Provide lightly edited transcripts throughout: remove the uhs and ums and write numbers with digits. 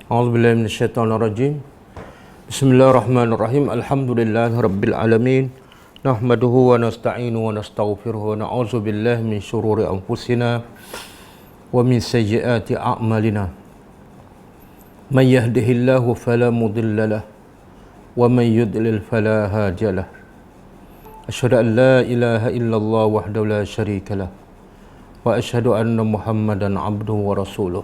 A'udzubillahi minasyaitonirrajim. Bismillahirrahmanirrahim. Alhamdulillahirabbil alamin. Nahmaduhu wa nasta'inu wa nastaghfiruhu wa na'udzubillahi min syururi anfusina wa min sayyiati a'malina. May yahdihillahu fala mudilla lahu wa may yudlil fala hadiya lahu. Asyhadu an la ilaha illallah wahdahu la syarika lahu wa asyhadu anna Muhammadan 'abduhu wa rasuluh.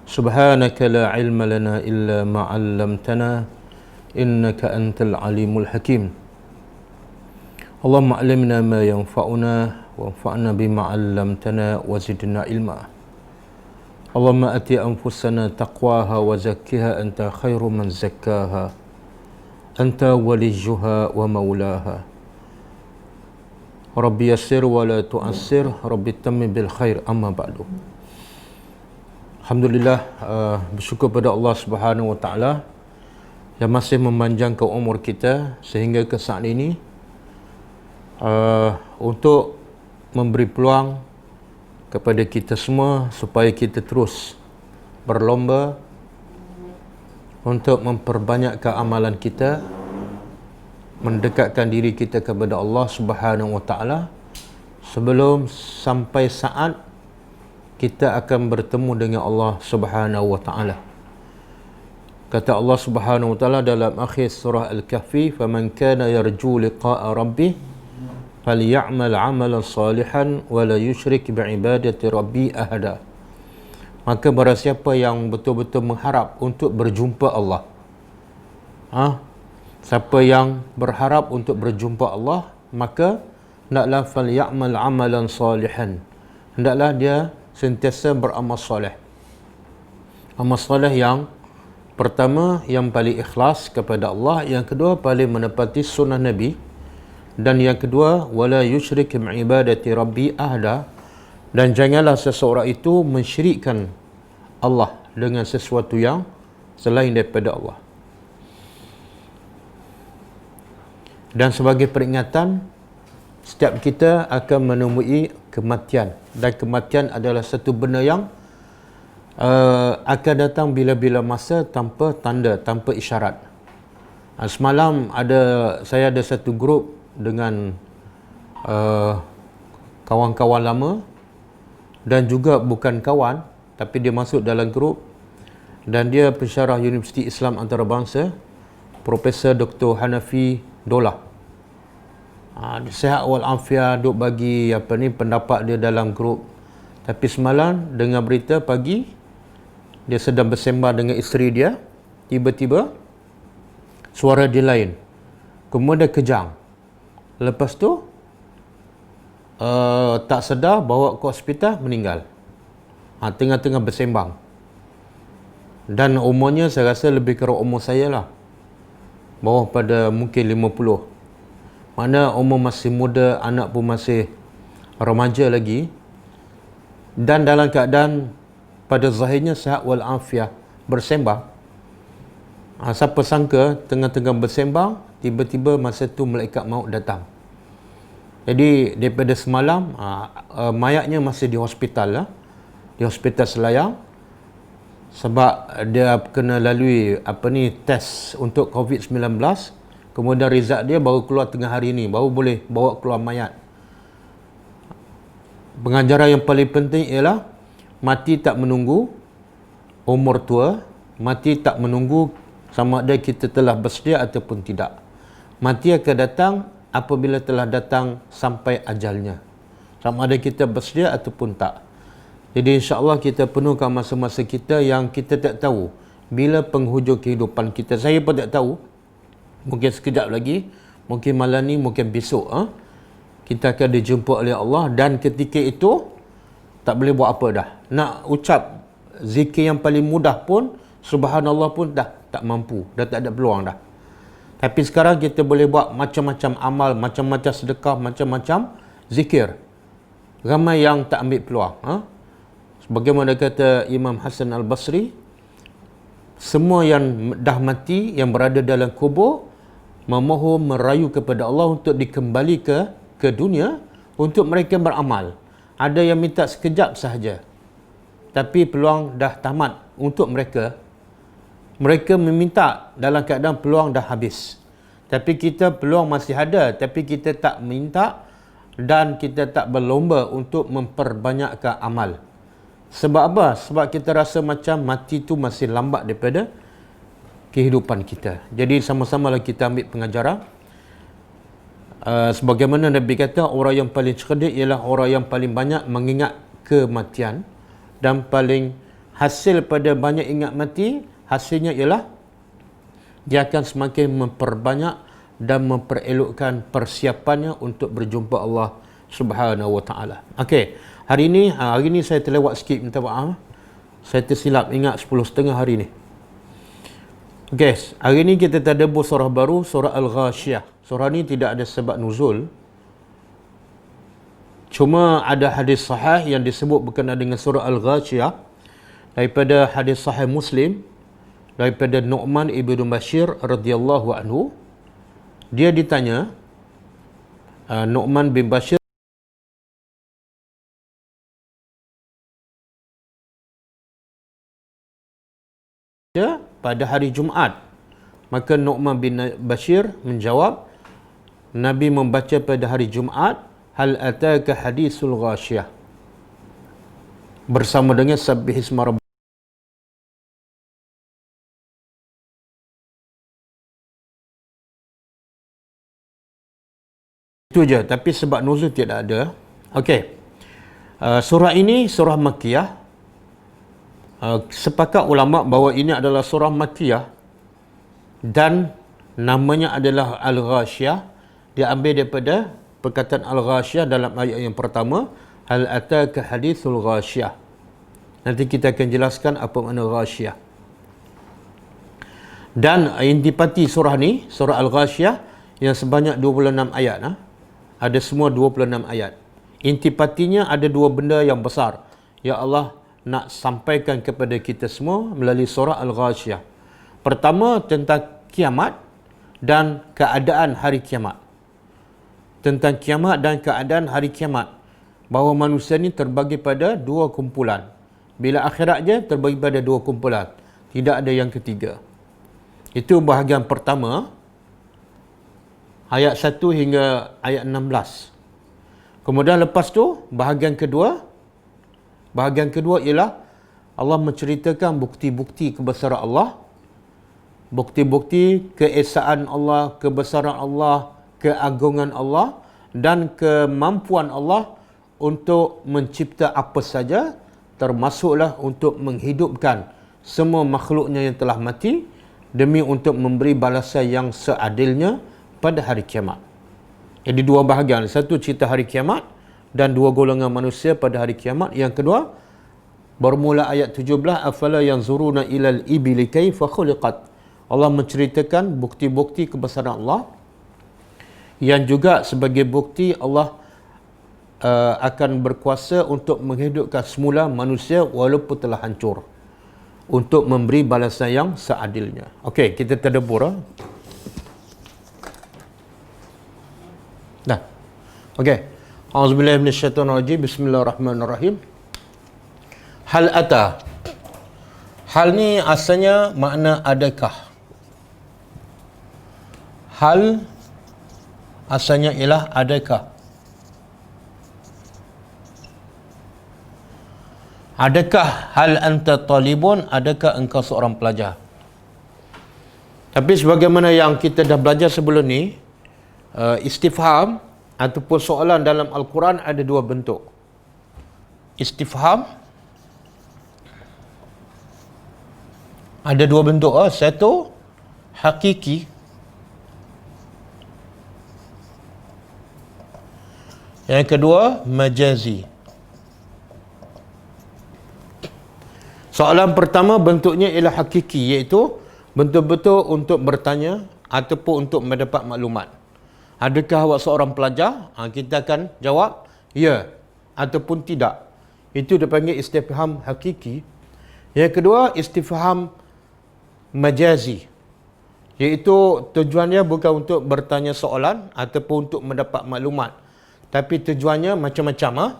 Subhanaka la ilma lana illa ma 'allamtana innaka antal alimul hakim. Allahumma 'allimna ma yanfa'una wanfa'na bima 'allamtana wa zidna ilma. Allahumma ati anfusana taqwaha wa zakkiha anta khairu man zakkaha anta waliyuha wa maulaha. Rabbi yassir wa la tu'assir, Rabbi tammim bil khair, amma ba'du. Alhamdulillah, bersyukur pada Allah Subhanahu Wa Taala yang masih memanjangkan umur kita sehingga ke saat ini untuk memberi peluang kepada kita semua supaya kita terus berlomba untuk memperbanyakkan amalan kita, mendekatkan diri kita kepada Allah Subhanahu Wa Taala sebelum sampai saat kita akan bertemu dengan Allah Subhanahu Wa Taala. Kata Allah Subhanahu Wa Taala dalam akhir surah Al-Kahfi, "Faman kana yarju liqa'a rabbih falyamal 'amalan salihan wa la yusyrik bi'ibadati rabbi ahada." Maka barang siapa yang betul-betul mengharap untuk berjumpa Allah, siapa yang berharap untuk berjumpa Allah, maka hendaklah falyamal 'amalan salihan, hendaklah dia sentiasa beramal soleh. Amal soleh yang pertama, yang paling ikhlas kepada Allah, yang kedua paling menepati sunnah Nabi, dan yang kedua wala yusyrik bi'ibadati rabbi ahada, dan janganlah seseorang itu mensyirikkan Allah dengan sesuatu yang selain daripada Allah. Dan sebagai peringatan, setiap kita akan menemui kematian, dan kematian adalah satu benda yang akan datang bila-bila masa tanpa tanda, tanpa isyarat. Semalam saya ada satu grup dengan kawan-kawan lama, dan juga bukan kawan tapi dia masuk dalam grup, dan dia pensyarah Universiti Islam Antarabangsa, Profesor Dr. Hanafi Dolah. Sihat wal afiat, duk bagi pendapat dia dalam grup. Tapi semalam dengar berita pagi, dia sedang bersembang dengan isteri dia, tiba-tiba suara dia lain, kemudian kejang. Lepas tu tak sedar, bawa ke hospital, meninggal tengah-tengah bersembang. Dan umurnya saya rasa lebih kurang umur saya lah, bawah pada mungkin 50. Mana umur masih muda, anak pun masih remaja lagi, dan dalam keadaan pada zahirnya sihat wal afiat, bersembang. Siapa sangka tengah-tengah bersembang, tiba-tiba masa tu malaikat maut datang. Jadi daripada semalam mayatnya masih di hospital lah, di hospital Selayang, sebab dia kena lalui test untuk COVID-19. Kemudian result dia baru keluar tengah hari ni, baru boleh bawa keluar mayat. Pengajaran yang paling penting ialah mati tak menunggu umur tua, mati tak menunggu sama ada kita telah bersedia ataupun tidak. Mati akan datang apabila telah datang sampai ajalnya, sama ada kita bersedia ataupun tak. Jadi insya-Allah kita penuhkan masa-masa kita yang kita tak tahu bila penghujung kehidupan kita. Saya pun tak tahu, mungkin sekejap lagi, mungkin malam ni, mungkin besok kita akan dijumpa oleh Allah, dan ketika itu tak boleh buat apa dah. Nak ucap zikir yang paling mudah pun, subhanallah pun dah tak mampu, dah tak ada peluang dah. Tapi sekarang kita boleh buat macam-macam amal, macam-macam sedekah, macam-macam zikir. Ramai yang tak ambil peluang. Sebagaimana kata Imam Hasan Al-Basri, semua yang dah mati, yang berada dalam kubur, memohon, merayu kepada Allah untuk dikembali ke dunia untuk mereka beramal. Ada yang minta sekejap sahaja, tapi peluang dah tamat untuk mereka, mereka meminta dalam keadaan peluang dah habis. Tapi kita peluang masih ada, tapi kita tak minta dan kita tak berlomba untuk memperbanyakkan amal. Sebab apa? Sebab kita rasa macam mati tu masih lambat daripada kehidupan kita. Jadi sama-samalah kita ambil pengajaran. Sebagaimana Nabi kata, orang yang paling cerdik ialah orang yang paling banyak mengingat kematian, dan paling hasil pada banyak ingat mati, hasilnya ialah dia akan semakin memperbanyak dan memperelokkan persiapannya untuk berjumpa Allah Subhanahu Wa Taala. Okey, hari ini saya terlewat sikit, minta maaf. Saya tersilap ingat 10.30 hari ni. Okey, hari ni kita tadabbur surah baru, surah Al-Ghashiyah. Surah ni tidak ada sebab nuzul. Cuma ada hadis sahih yang disebut berkenaan dengan surah Al-Ghashiyah daripada hadis sahih Muslim daripada Nu'man ibn Bashir radhiyallahu anhu. Dia ditanya, Nu'man bin Bashir pada hari Jumaat. Maka Nu'man bin Bashir menjawab, Nabi membaca pada hari Jumaat, hal ataka hadisul ghashiyah, bersama dengan sabbihisma rabbika. Itu je, tapi sebab nuzul tidak ada. Okey. Surah ini surah Makkiyah. Sepakat ulama bahawa ini adalah surah Makkiyah dan namanya adalah Al-Ghashiyah. Dia ambil daripada perkataan Al-Ghashiyah dalam ayat yang pertama, hal ataka hadithul ghashiyah. Nanti kita akan jelaskan apa makna ghashiyah. Dan intipati surah ni, surah Al-Ghashiyah, yang sebanyak 26 ayat. Ada semua 26 ayat. Intipatinya ada dua benda yang besar ya Allah nak sampaikan kepada kita semua melalui surah Al-Ghashiyah. Pertama, tentang kiamat dan keadaan hari kiamat. Tentang kiamat dan keadaan hari kiamat. Bahawa manusia ni terbagi pada dua kumpulan. Bila akhirat je terbagi pada dua kumpulan. Tidak ada yang ketiga. Itu bahagian pertama. Ayat 1 hingga ayat 16. Kemudian lepas tu, bahagian kedua ialah Allah menceritakan bukti-bukti kebesaran Allah, bukti-bukti keesaan Allah, kebesaran Allah, keagungan Allah, dan kemampuan Allah untuk mencipta apa saja, termasuklah untuk menghidupkan semua makhluknya yang telah mati, demi untuk memberi balasan yang seadilnya pada hari kiamat. Jadi dua bahagian. Satu cerita hari kiamat dan dua golongan manusia pada hari kiamat. Yang kedua, bermula ayat 17, afala yanzuruna ilal ibili kaifa khuliqat. Allah menceritakan bukti-bukti kebesaran Allah, yang juga sebagai bukti Allah akan berkuasa untuk menghidupkan semula manusia walaupun telah hancur, untuk memberi balasan yang seadilnya. Okey, kita tadabbur. Dah. Okey. Auzubillahi minasyaitonirrajim. Bismillahirrahmanirrahim. Hal ata. Hal ni asalnya makna adakah. Hal asalnya ialah adakah. Adakah hal anta talibun, adakah engkau seorang pelajar? Tapi sebagaimana yang kita dah belajar sebelum ni, istifham ataupun soalan dalam Al-Quran ada dua bentuk. Istifham ada dua bentuk. Satu hakiki, yang kedua majazi. Soalan pertama bentuknya ialah hakiki, iaitu betul-betul untuk bertanya ataupun untuk mendapat maklumat. Adakah awak seorang pelajar? Kita akan jawab ya ataupun tidak. Itu dipanggil istifham hakiki. Yang kedua, istifham majazi, iaitu tujuannya bukan untuk bertanya soalan ataupun untuk mendapat maklumat, tapi tujuannya macam-macam.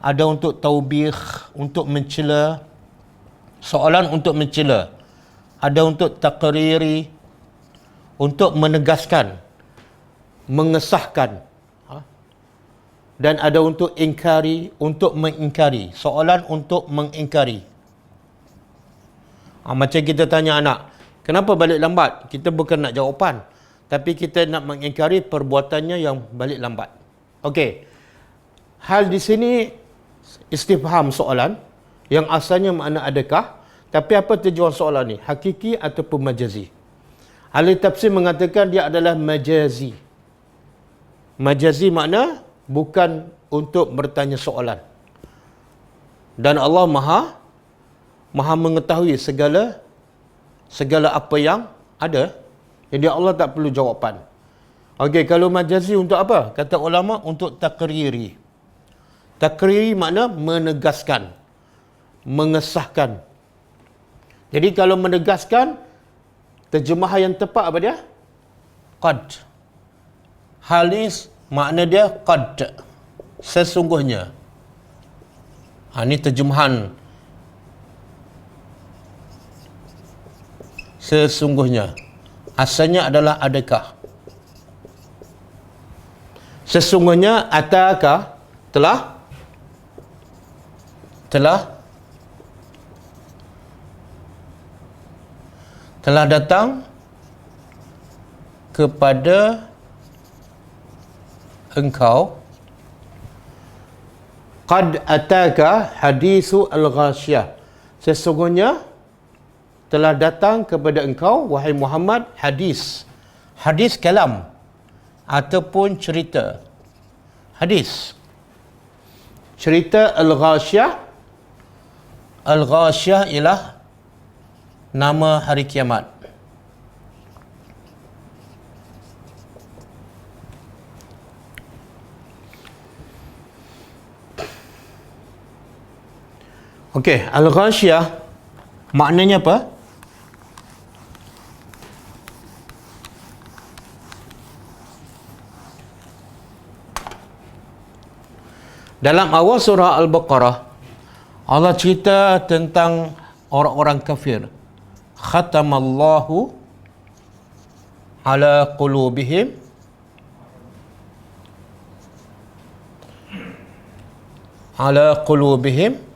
Ada untuk taubih, untuk mencela, Soalan untuk mencela. Ada untuk takriri, untuk menegaskan, mengesahkan. Dan ada untuk ingkari, untuk mengingkari. Soalan untuk mengingkari. Macam kita tanya anak, kenapa balik lambat? Kita bukan nak jawapan, tapi kita nak mengingkari perbuatannya yang balik lambat. Okey. Hal di sini istifham soalan yang asalnya makna adakah, tapi apa tujuan soalan ni? Hakiki ataupun majazi? Ahli tafsir mengatakan dia adalah majazi. Majazi makna bukan untuk bertanya soalan. Dan Allah Maha mengetahui segala apa yang ada. Jadi Allah tak perlu jawapan. Okey, kalau majazi untuk apa? Kata ulama, untuk takriri. Takriri makna menegaskan, mengesahkan. Jadi kalau menegaskan, terjemahan yang tepat apa dia? Qad. Hal ni makna dia qad, sesungguhnya. Ini terjemahan sesungguhnya. Asalnya adalah adakah. Sesungguhnya ataka telah datang kepada engkau. Qad ataka hadisu al-ghasyah. Sesungguhnya telah datang kepada engkau, wahai Muhammad, hadis. Hadis kalam ataupun cerita. Hadis. Cerita al-ghasyah. Al-ghasyah ialah nama hari kiamat. Okey, al-ghasyah maknanya apa? Dalam awal surah Al-Baqarah, Allah cerita tentang orang-orang kafir. Khatamallahu ala qulubihim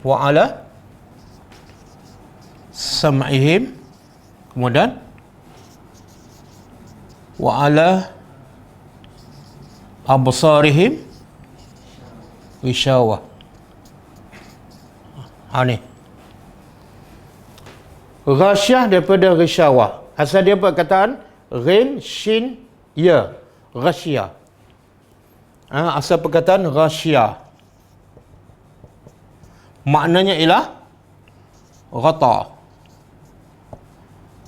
wa ala sam'ihim, kemudian wa ala absarihim wishawa. Ni ghasyah daripada ghisyawah. Asal dia perkataan ghin shin ya, ghasyah. Asal perkataan ghasyah. Maknanya ialah ghata.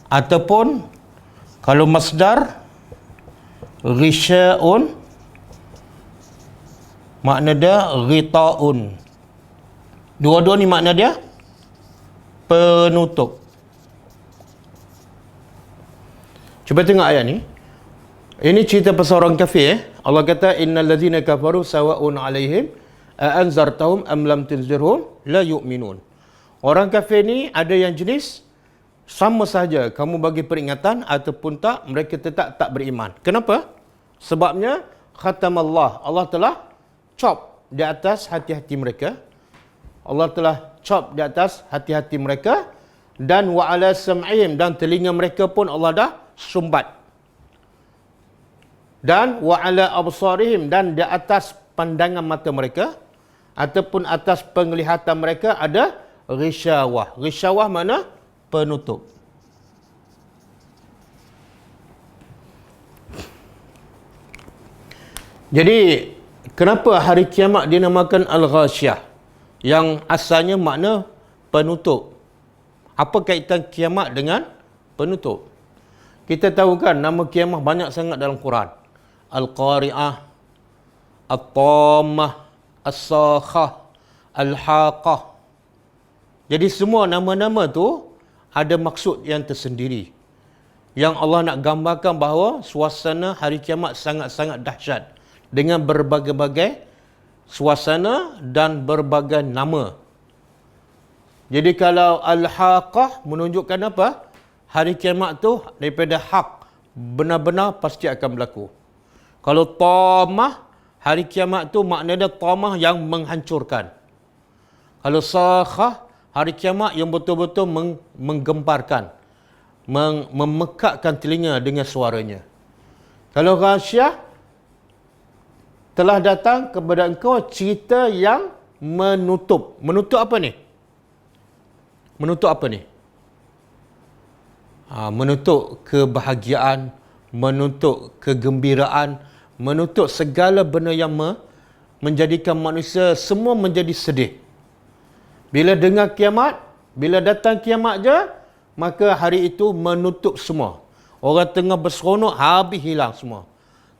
Ataupun kalau masdar ghisyaun, makna dia ghita'un. Dua-dua ni makna dia penutup. Cuba tengok ayat ni. Ini cerita pasal orang kafir. Allah kata innal ladzina kafaru sawa'un 'alaihim a anzartahum am lam tunzirhum la yu'minun. Orang kafir ni ada yang jenis sama saja kamu bagi peringatan ataupun tak, mereka tetap tak beriman. Kenapa? Sebabnya khatamallah, Allah telah chop di atas hati-hati mereka. Allah telah chop di atas hati-hati mereka, dan wa ala sam'ihim, dan telinga mereka pun Allah dah sumbat. Dan wa ala absarihim, dan di atas pandangan mata mereka ataupun atas penglihatan mereka ada ghisyawah. Ghisyawah mana? Penutup. Jadi kenapa hari kiamat dinamakan al-ghasyah? Yang asalnya makna penutup. Apa kaitan kiamat dengan penutup? Kita tahu kan nama kiamat banyak sangat dalam Quran. Al-Qari'ah, At-Tammah, As-Sakhah, Al-Haqah. Jadi semua nama-nama tu ada maksud yang tersendiri. Yang Allah nak gambarkan bahawa suasana hari kiamat sangat-sangat dahsyat dengan berbagai-bagai suasana dan berbagai nama. Jadi kalau al-haqah menunjukkan apa? Hari kiamat tu daripada hak, benar-benar pasti akan berlaku. Kalau tamah, hari kiamat tu maknanya tamah yang menghancurkan. Kalau sakhah, hari kiamat yang betul-betul menggemparkan, memekakkan telinga dengan suaranya. Kalau ghasyah, telah datang kepada engkau cerita yang menutup. Menutup apa ni? Menutup apa ni? Menutup kebahagiaan, menutup kegembiraan, menutup segala benda yang menjadikan manusia semua menjadi sedih. Bila dengar kiamat, bila datang kiamat je, maka hari itu menutup semua. Orang tengah berseronok, habis hilang semua.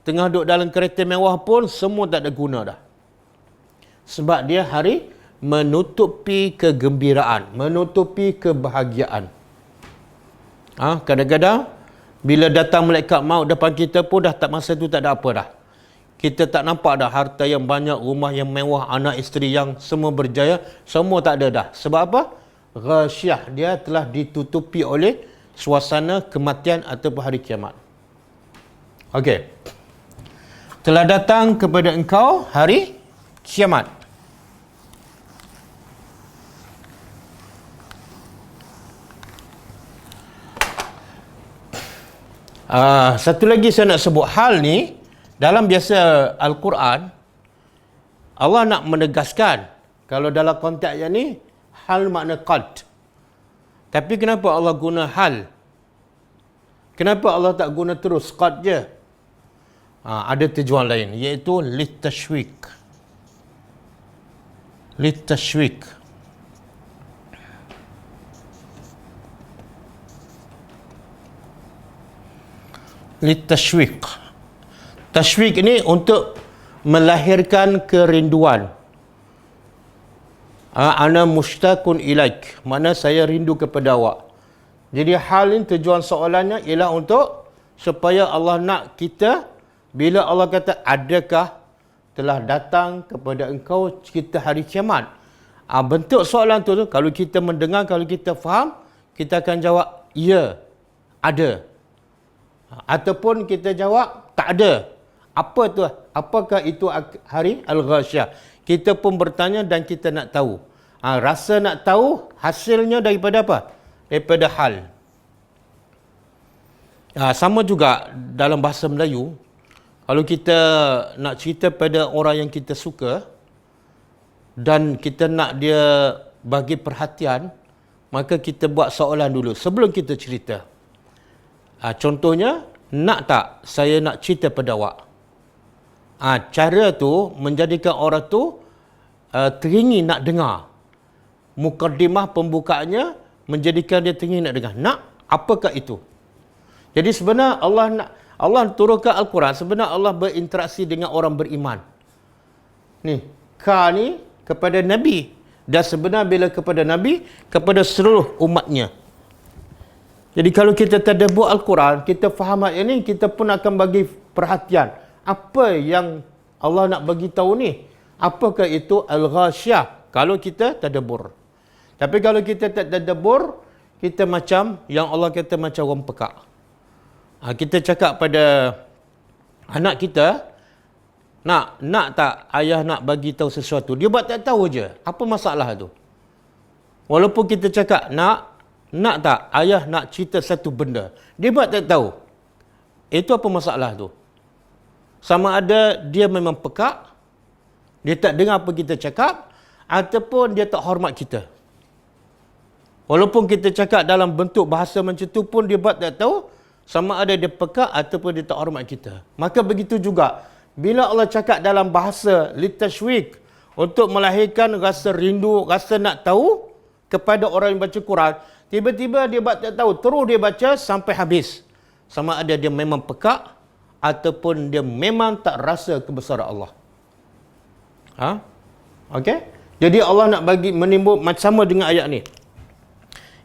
Tengah duduk dalam kereta mewah pun, semua tak ada guna dah. Sebab dia hari menutupi kegembiraan, menutupi kebahagiaan. Kadang-kadang bila datang malaikat maut depan kita pun dah tak, masa tu tak ada apa dah. Kita tak nampak dah harta yang banyak, rumah yang mewah, anak isteri yang semua berjaya, semua tak ada dah. Sebab apa? Ghasyah, dia telah ditutupi oleh suasana kematian ataupun hari kiamat. Okey. Telah datang kepada engkau hari kiamat. Satu lagi saya nak sebut hal ni, dalam biasa Al-Quran, Allah nak menegaskan, kalau dalam konteks yang ni, hal makna qad. Tapi kenapa Allah guna hal? Kenapa Allah tak guna terus qad je? Ada tujuan lain, iaitu litashwik. Litashwik. Litashwik. Tashwik ini untuk melahirkan kerinduan. Ana mushtaqun ilaik, makna saya rindu kepada awak. Jadi hal ini tujuan soalannya ialah untuk supaya Allah nak kita, bila Allah kata adakah telah datang kepada engkau kita hari kiamat. Bentuk soalan tu kalau kita mendengar, kalau kita faham, kita akan jawab ya, ada. Ataupun kita jawab tak ada. Apa tu? Apakah itu hari Al-Ghasyah? Kita pun bertanya dan kita nak tahu. Rasa nak tahu hasilnya daripada apa? Daripada hal. Sama juga dalam bahasa Melayu, kalau kita nak cerita pada orang yang kita suka dan kita nak dia bagi perhatian, maka kita buat soalan dulu sebelum kita cerita. Contohnya, nak tak saya nak cerita pada awak? Cara tu menjadikan orang tu teringin nak dengar. Mukaddimah pembukaannya menjadikan dia teringin nak dengar. Nak, apakah itu? Jadi sebenarnya Allah turunkan Al-Quran, sebenarnya Allah berinteraksi dengan orang beriman. Ni, ni kepada Nabi. Dan sebenarnya bila kepada Nabi, kepada seluruh umatnya. Jadi kalau kita tadabbur Al-Quran, kita faham ayat ini, kita pun akan bagi perhatian. Apa yang Allah nak bagi tahu ni? Apakah itu Al-Ghasyah? Kalau kita tadabbur. Tapi kalau kita tak tadabbur, kita macam yang Allah kata macam orang pekak. Kita cakap pada anak kita, nak tak ayah nak bagi tahu sesuatu? Dia buat tak tahu je. Apa masalah tu? Walaupun kita cakap nak tak ayah nak cerita satu benda, dia buat tak tahu. Itu apa masalah tu? Sama ada dia memang pekak, dia tak dengar apa kita cakap, ataupun dia tak hormat kita. Walaupun kita cakap dalam bentuk bahasa macam tu pun dia buat tak tahu, sama ada dia pekak ataupun dia tak hormat kita. Maka begitu juga, bila Allah cakap dalam bahasa litashwik, untuk melahirkan rasa rindu, rasa nak tahu kepada orang yang baca Quran, tiba-tiba dia buat tak tahu, terus dia baca sampai habis. Sama ada dia memang pekak ataupun dia memang tak rasa kebesaran Allah. Okey? Jadi Allah nak bagi menimbul sama dengan ayat ni.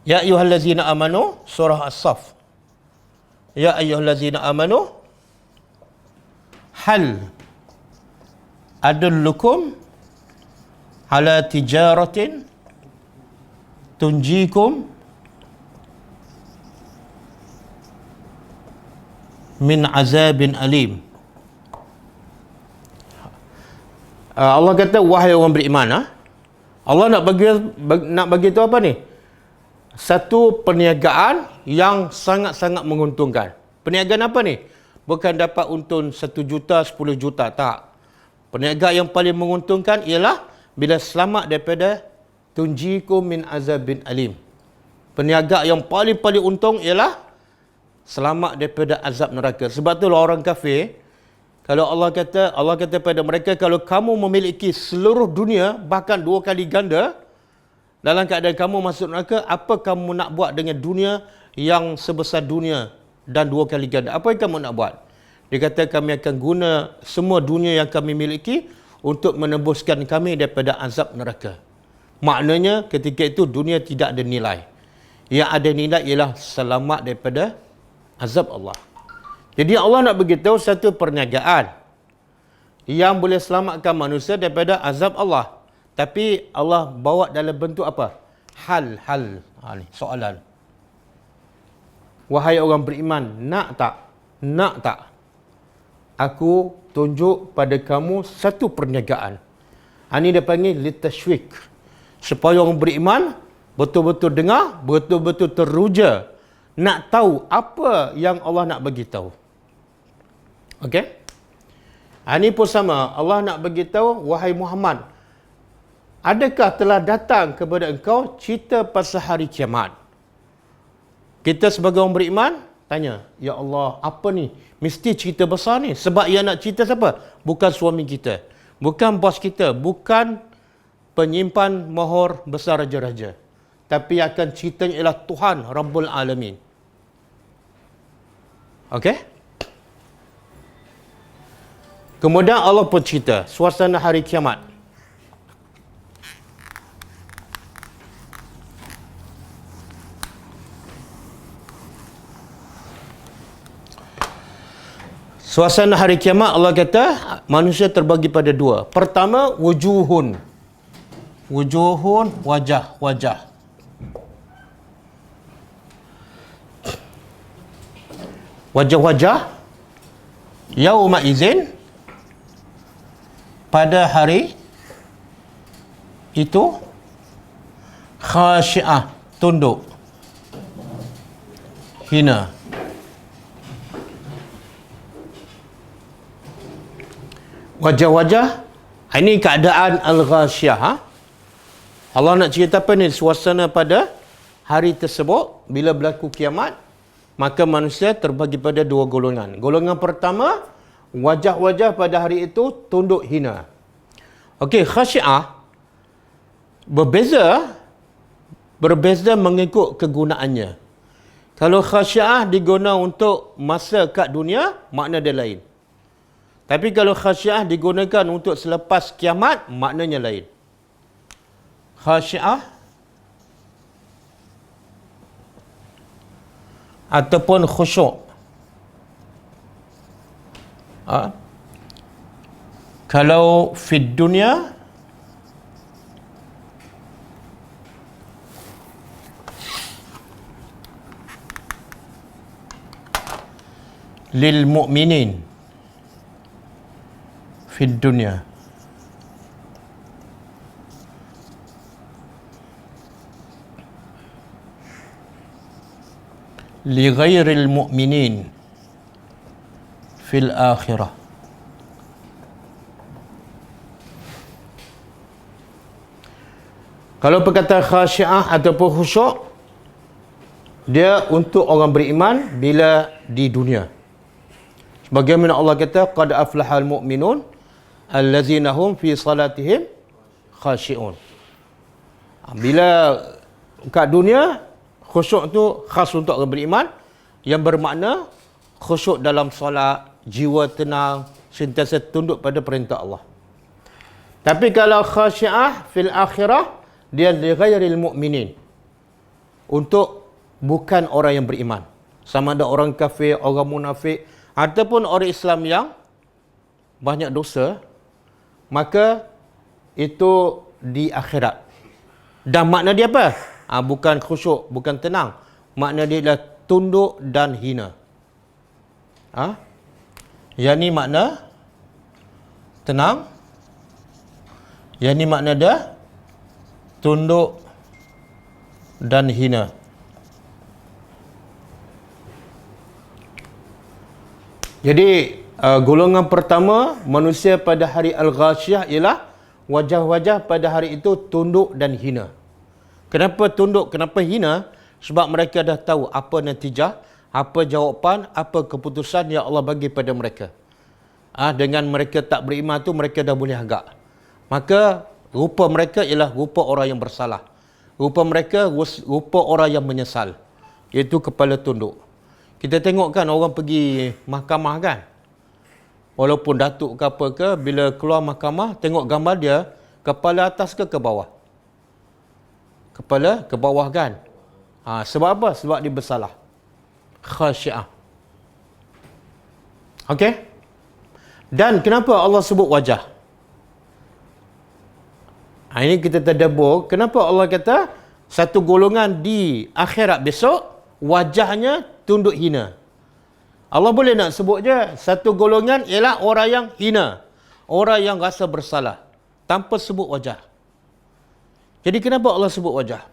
Ya ayyuhallazina amanu, surah As-Saff. Ya ayyuhallazina amanu, hal adullukum ala tijaratin tunjikum min azabin alim. Allah kata, wahai orang beriman, Allah nak bagi tahu apa ni? Satu perniagaan yang sangat-sangat menguntungkan. Perniagaan apa ni? Bukan dapat untung 1 juta, 10 juta, tak. Perniagaan yang paling menguntungkan ialah bila selamat daripada tunjikum min azabin alim. Perniagaan yang paling-paling untung ialah selamat daripada azab neraka. Sebab tu orang kafir, kalau Allah kata pada mereka, kalau kamu memiliki seluruh dunia, bahkan 2 kali ganda, dalam keadaan kamu masuk neraka, apa kamu nak buat dengan dunia yang sebesar dunia dan 2 kali ganda? Apa yang kamu nak buat? Dia kata, kami akan guna semua dunia yang kami miliki untuk menebuskan kami daripada azab neraka. Maknanya ketika itu dunia tidak ada nilai. Yang ada nilai ialah selamat daripada azab Allah. Jadi Allah nak beritahu satu perniagaan yang boleh selamatkan manusia daripada azab Allah. Tapi Allah bawa dalam bentuk apa? Hal. Ni soalan. Wahai orang beriman, nak tak? Nak tak? Aku tunjuk pada kamu satu perniagaan. Ini dia panggil litashwik. Supaya orang beriman betul-betul dengar, betul-betul teruja. Nak tahu apa yang Allah nak bagi tahu. Okey? Ini pun sama. Allah nak bagi tahu, wahai Muhammad, adakah telah datang kepada engkau cerita pasal hari kiamat? Kita sebagai orang beriman tanya, ya Allah, apa ni? Mesti cerita besar ni. Sebab yang nak cerita siapa? Bukan suami kita, bukan bos kita, bukan penyimpan mahor besar raja-raja. Tapi akan ceritanya ialah Tuhan Rabbul Alamin. Okey? Kemudian Allah pun cerita suasana hari kiamat. Suasana hari kiamat, Allah kata manusia terbagi pada 2. Pertama, wujuhun. Wujuhun, wajah-wajah. Wajah-wajah yauma izin, pada hari itu, khasyi'ah, tunduk, hina. Wajah-wajah, ini keadaan al-ghasyiyah. Allah nak cerita apa ni? Suasana pada hari tersebut, bila berlaku kiamat, maka manusia terbagi pada 2 golongan. Golongan pertama, wajah-wajah pada hari itu tunduk hina. Okey, khasyi'ah berbeza mengikut kegunaannya. Kalau khasyi'ah diguna untuk masa kat dunia, makna dia lain. Tapi kalau khasyi'ah digunakan untuk selepas kiamat, maknanya lain. Khasyi'ah ataupun khusyuk. Kalau fid dunia, lil mu'minin fid dunia. Li ghairil mu'minin fil akhirah. Kalau perkataan khasyi'ah ataupun khusyuk, dia untuk orang beriman bila di dunia. Sebagaimana Allah kata, qad aflahal mu'minun allazina hum fi salatihim khasyi'un. Bila kat dunia, khusyuk tu khas untuk orang beriman, yang bermakna khusyuk dalam solat, jiwa tenang, sentiasa tunduk pada perintah Allah. Tapi kalau khasyi'ah fil akhirah, dia li ghairil mu'minin, untuk bukan orang yang beriman. Sama ada orang kafir, orang munafik, ataupun orang Islam yang banyak dosa, maka itu di akhirat. Dan makna dia apa? Bukan khusyuk, bukan tenang. Makna dia adalah tunduk dan hina. Yang ni makna tenang. Yang ni makna dia tunduk dan hina. Jadi golongan pertama manusia pada hari Al-Ghasyiyah ialah wajah-wajah pada hari itu tunduk dan hina. Kenapa tunduk? Kenapa hina? Sebab mereka dah tahu apa natijah, apa jawapan, apa keputusan yang Allah bagi pada mereka. Dengan mereka tak beriman tu mereka dah boleh agak. Maka rupa mereka ialah rupa orang yang bersalah. Rupa mereka rupa orang yang menyesal. Iaitu kepala tunduk. Kita tengok kan orang pergi mahkamah kan. Walaupun datuk ke apa ke, bila keluar mahkamah, tengok gambar dia, kepala atas ke bawah? Kepala ke bawah kan. Sebab apa? Sebab dia bersalah. Khasyi'ah. Okey? Dan kenapa Allah sebut wajah? Ini kita tadabbur. Kenapa Allah kata satu golongan di akhirat besok wajahnya tunduk hina? Allah boleh nak sebut je satu golongan ialah orang yang hina, orang yang rasa bersalah, tanpa sebut wajah. Jadi kenapa Allah sebut wajah?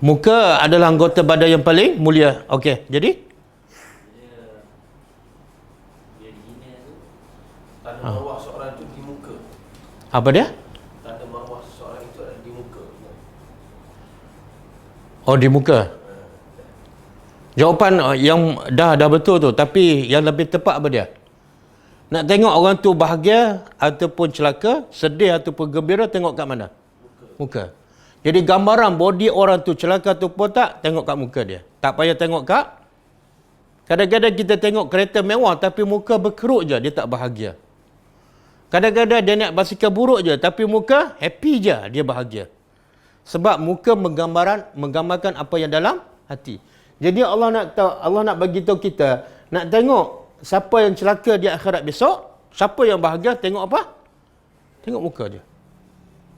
Muka adalah anggota badan yang paling mulia. Okey, jadi tanda maruah seorang itu di muka. apa dia? Tanda maruah seorang itu ada di muka. Oh, di muka. Jawapan yang dah betul tu, tapi yang lebih tepat apa dia? Nak tengok orang tu bahagia ataupun celaka, sedih ataupun gembira, tengok kat mana? Muka. Jadi gambaran body orang tu celaka ataupun tak, tengok kat muka dia. Tak payah tengok kat. Kadang-kadang kita tengok kereta mewah tapi muka berkerut je, dia tak bahagia. Kadang-kadang dia naik basikal buruk je tapi muka happy je, dia bahagia. Sebab muka menggambarkan apa yang dalam hati. Jadi Allah nak tahu, Allah nak bagi tahu kita, nak tengok siapa yang celaka di akhirat besok, siapa yang bahagia, tengok apa? Tengok muka dia.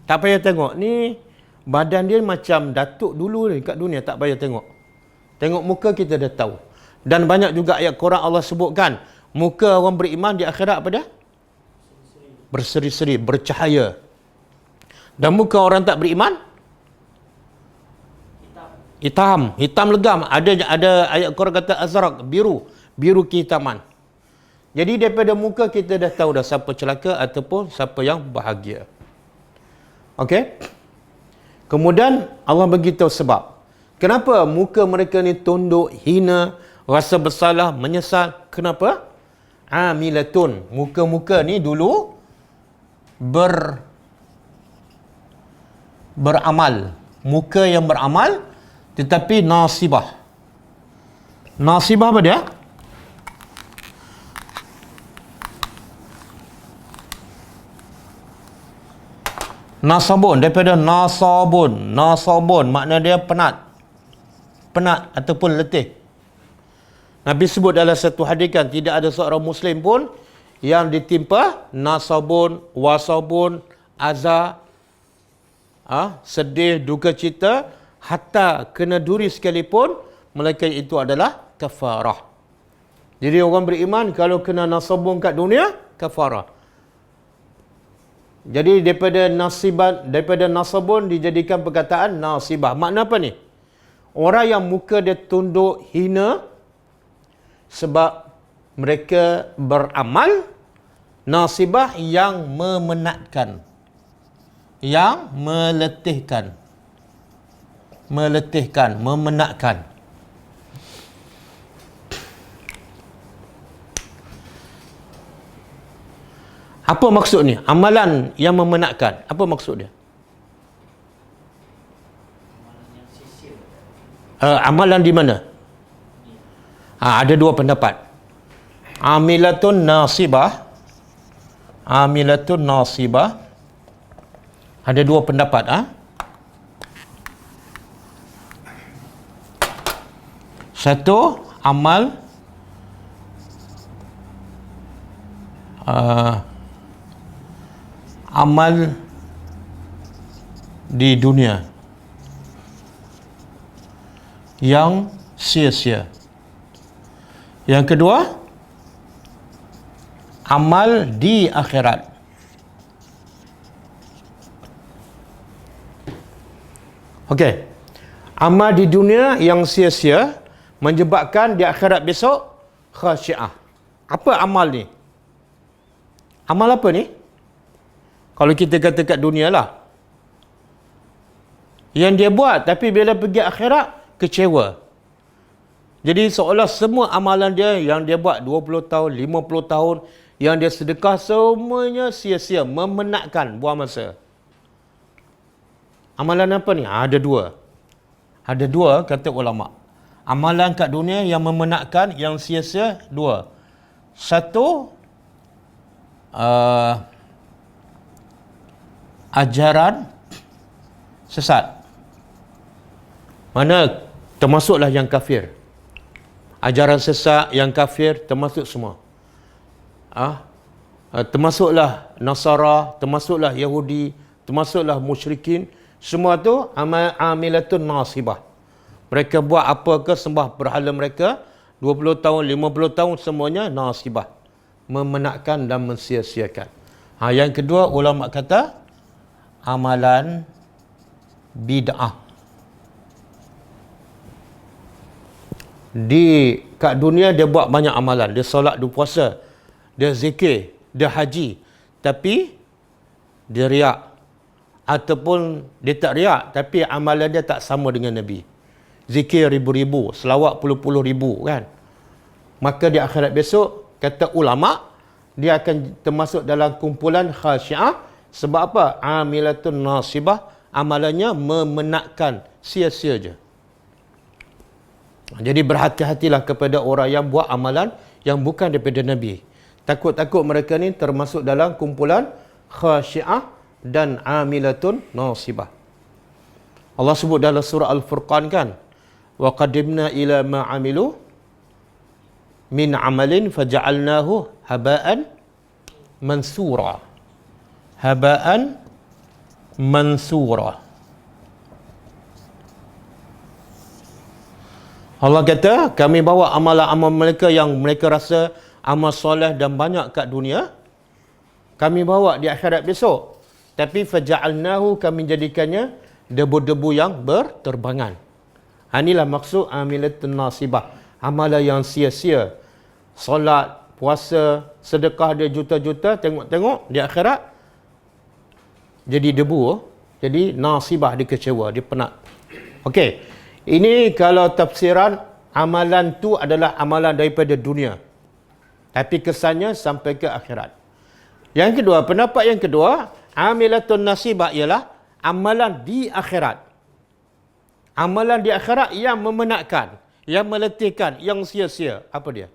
Tak payah tengok ni badan dia macam datuk dulu ni kat dunia, tak payah tengok. Tengok muka kita dah tahu. Dan banyak juga ayat Quran Allah sebutkan muka orang beriman di akhirat apa dia? Berseri-seri, bercahaya. Dan muka orang tak beriman? Hitam legam. Ada ayat Quran kata azraq, biru kehitaman. Jadi daripada muka kita dah tahu dah siapa celaka ataupun siapa yang bahagia. Okey? Kemudian Allah bagi tahu sebab. Kenapa muka mereka ni tunduk, hina, rasa bersalah, menyesal? Kenapa? Amilatun. Muka-muka ni dulu beramal. Muka yang beramal tetapi nasibah. Nasibah apa dia? Nasabun, daripada nasabun makna dia penat ataupun letih. Nabi sebut dalam satu hadis kan, tidak ada seorang muslim pun yang ditimpa nasabun, wasabun, azab, sedih, duka cita, hatta kena duri sekalipun, melainkan itu adalah kafarah. Jadi orang beriman kalau kena nasabun kat dunia, kafarah. Jadi daripada nasabun dijadikan perkataan nasibah. Makna apa ni? Orang yang muka dia tunduk, hina sebab mereka beramal. Nasibah yang memenatkan, yang meletihkan, memenatkan. Apa maksud ni? Amalan yang memenatkan. Apa maksud dia? Amalan di mana? Ada dua pendapat. Amilatun nasibah. Ada dua pendapat. Satu, amal amal di dunia yang sia-sia. Yang kedua, amal di akhirat. Okey. Amal di dunia yang sia-sia menyebabkan di akhirat besok khasyiah. Apa amal ni? Amal apa ni? Kalau kita kata kat dunia lah. Yang dia buat tapi bila pergi akhirat kecewa. Jadi seolah semua amalan dia yang dia buat 20 tahun, 50 tahun, yang dia sedekah semuanya sia-sia, memenatkan, buang masa. Amalan apa ni? Ada dua. Ada dua kata ulama. Amalan kat dunia yang memenatkan, yang sia-sia, dua. Satu, ajaran sesat. Mana termasuklah yang kafir. Ajaran sesat yang kafir termasuk semua. Termasuklah Nasara, termasuklah Yahudi, termasuklah musyrikin. Semua tu amilatun nasibah. Mereka buat apa ke sembah berhala mereka 20 tahun, 50 tahun semuanya nasibah. Memenatkan dan mensia-siakan. Yang kedua ulama kata amalan bid'ah. Kat dunia dia buat banyak amalan. Dia solat, dia puasa, dia zikir, dia haji. Tapi dia riak. Ataupun dia tak riak, tapi amalan dia tak sama dengan Nabi. Zikir ribu-ribu, selawat puluh-puluh ribu kan. Maka di akhirat besok, kata ulama, dia akan termasuk dalam kumpulan khasyiah. Sebab apa? Amilatun nasibah. Amalannya memenatkan, sia-sia je. Jadi berhati-hatilah kepada orang yang buat amalan yang bukan daripada Nabi. Takut-takut mereka ni termasuk dalam kumpulan khasyiah dan amilatun nasibah. Allah sebut dalam surah Al-Furqan kan, wa qadimna ila ma amilu min amalin faja'alnahu haba'an mansura. Haba'an mansura. Allah kata, kami bawa amalan-amal mereka yang mereka rasa amal soleh dan banyak kat dunia, kami bawa di akhirat besok. Tapi faja'alnahu, kami jadikannya debu-debu yang berterbangan. Inilah maksud amilatun nasibah. Amalan yang sia-sia. Solat, puasa, sedekah dia juta-juta, tengok-tengok di akhirat jadi debu. Jadi nasibah, dia kecewa, dia penat. Okey. Ini kalau tafsiran amalan tu adalah amalan daripada dunia. Tapi kesannya sampai ke akhirat. Yang kedua, pendapat yang kedua, amilatun nasibah ialah amalan di akhirat. Amalan di akhirat yang memenatkan, yang meletihkan, yang sia-sia. Apa dia?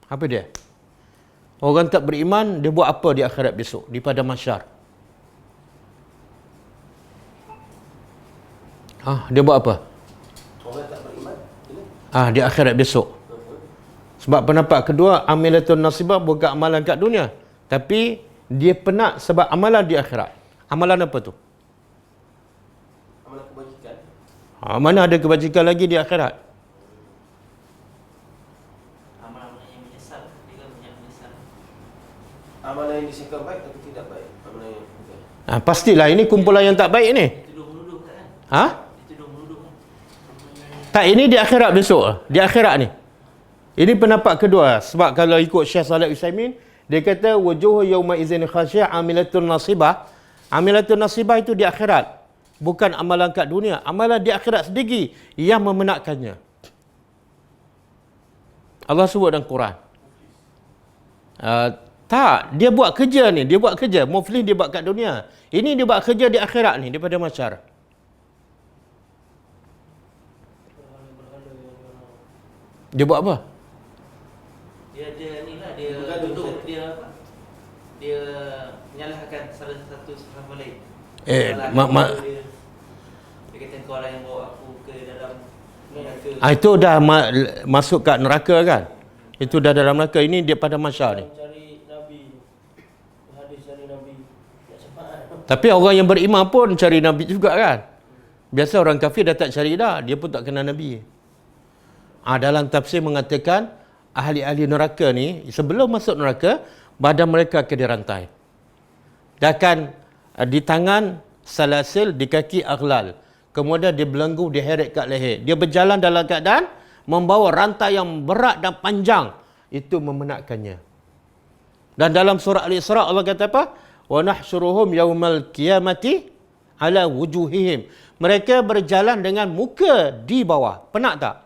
Apa dia? Orang tak beriman, dia buat apa di akhirat besok? Di padang mahsyar. Dia buat apa? Orang tak beriman. Di akhirat besok. Sebab pendapat kedua, amilatun nasibah bukan amalan kat dunia. Tapi dia penat sebab amalan di akhirat. Amalan apa tu? Amalan kebajikan. Mana ada kebajikan lagi di akhirat? Amalan yang menyesal, dia kan banyak menyesal. Amalan yang disangka baik tapi tidak baik. Amalan yang bukan. Pastilah ini kumpulan yang tak baik ni. Dituduh-menuduh kan? Dituduh-menuduh kan? Tak, ini di akhirat besok. Di akhirat ni. Ini pendapat kedua. Sebab kalau ikut Syekh Saleh Utsaimin, dia kata wujuhu yauma idzin khasyah amilatun nasibah. Amilatun nasibah itu di akhirat. Bukan amalan kat dunia. Amalan di akhirat sendiri yang memenatkannya. Allah sebut dalam Quran. Tak, dia buat kerja ni. Dia buat kerja. Muflih dia buat kat dunia. Ini dia buat kerja di akhirat ni, daripada mahsyar. Dia buat apa? Dia ni lah, dia Bukan tuduh, tu. dia apa? Dia menyalahkan salah satu sama lain. Dia kata kau lah yang bawa aku ke dalam neraka. Itu dah masuk kat neraka kan? Itu dah dalam neraka. Ini dia pada mahsyar ni. Cari Nabi. Hadis Tapi orang yang beriman pun cari Nabi juga kan. Biasa orang kafir dah tak cari dah. Dia pun tak kenal Nabi. Dalam tafsir mengatakan, ahli-ahli neraka ni, sebelum masuk neraka, badan mereka akan dirantai. Dia akan di tangan salasil, di kaki aghlal. Kemudian dia belenggu, dia heret kat leher. Dia berjalan dalam keadaan membawa rantai yang berat dan panjang. Itu memenatkannya. Dan dalam surah Al-Isra Allah kata apa? Wa nahsyuruhum yaumal qiyamati ala wujuhihim. Mereka berjalan dengan muka di bawah. Penat tak?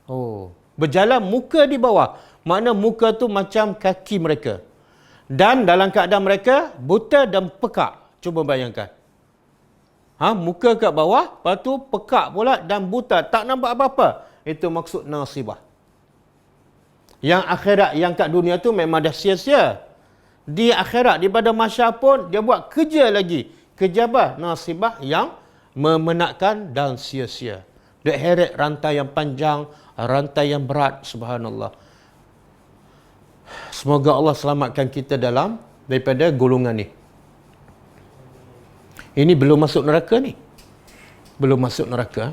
Oh, berjalan muka di bawah. Makna muka tu macam kaki mereka. Dan dalam keadaan mereka buta dan pekak. Cuba bayangkan. Muka kat bawah, lepas tu pekak pula dan buta. Tak nampak apa-apa. Itu maksud nasibah. Yang akhirat, yang kat dunia tu memang dah sia-sia. Di akhirat, di pada mahsyar pun, dia buat kerja lagi. Kerja apa? Nasibah yang memenatkan dan sia-sia. Dia heret rantai yang panjang, rantai yang berat. Subhanallah. Semoga Allah selamatkan kita daripada golongan ni. Ini belum masuk neraka ni. Belum masuk neraka.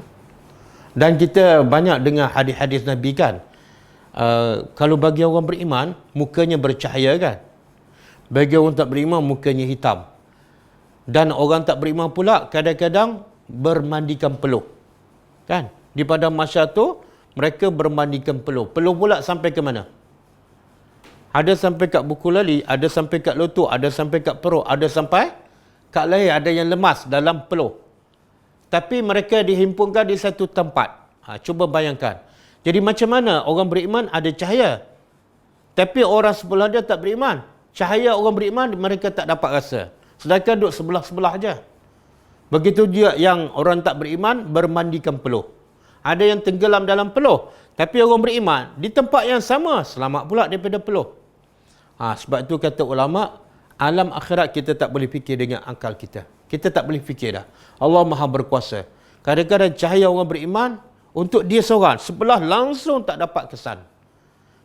Dan kita banyak dengar hadis-hadis Nabi kan. Kalau bagi orang beriman, mukanya bercahaya kan. Bagi orang tak beriman, mukanya hitam. Dan orang tak beriman pula kadang-kadang bermandikan peluh. Kan? Di padang mahsyar tu, mereka bermandikan peluh. Peluh pula sampai ke mana? Ada sampai kat buku lali, ada sampai kat lutut, ada sampai kat perut, ada sampai kat leher, ada yang lemas dalam peluh. Tapi mereka dihimpunkan di satu tempat. Cuba bayangkan. Jadi macam mana orang beriman ada cahaya. Tapi orang sebelah dia tak beriman. Cahaya orang beriman mereka tak dapat rasa. Sedangkan duduk sebelah-sebelah aja. Begitu juga yang orang tak beriman bermandikan peluh. Ada yang tenggelam dalam peluh. Tapi orang beriman di tempat yang sama selamat pula daripada peluh. Sebab itu kata ulama, alam akhirat kita tak boleh fikir dengan akal kita. Kita tak boleh fikir dah. Allah Maha berkuasa. Kadang-kadang cahaya orang beriman untuk dia seorang, sebelah langsung tak dapat kesan.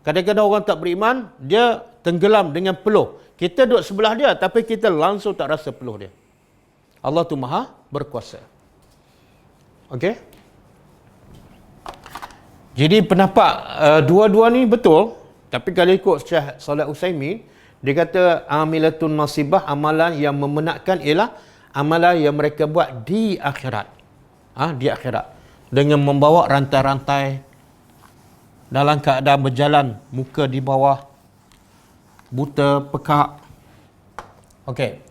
Kadang-kadang orang tak beriman, dia tenggelam dengan peluh. Kita duduk sebelah dia, tapi kita langsung tak rasa peluh dia. Allah tu Maha berkuasa. Okey? Jadi pendapat dua-dua ni betul. Tapi kalau ikut Syekh Saleh Utsaimin, dia kata amilatun nasibah, amalan yang memenatkan ialah amalan yang mereka buat di akhirat. Di akhirat. Dengan membawa rantai-rantai dalam keadaan berjalan muka di bawah, buta, pekak. Okey.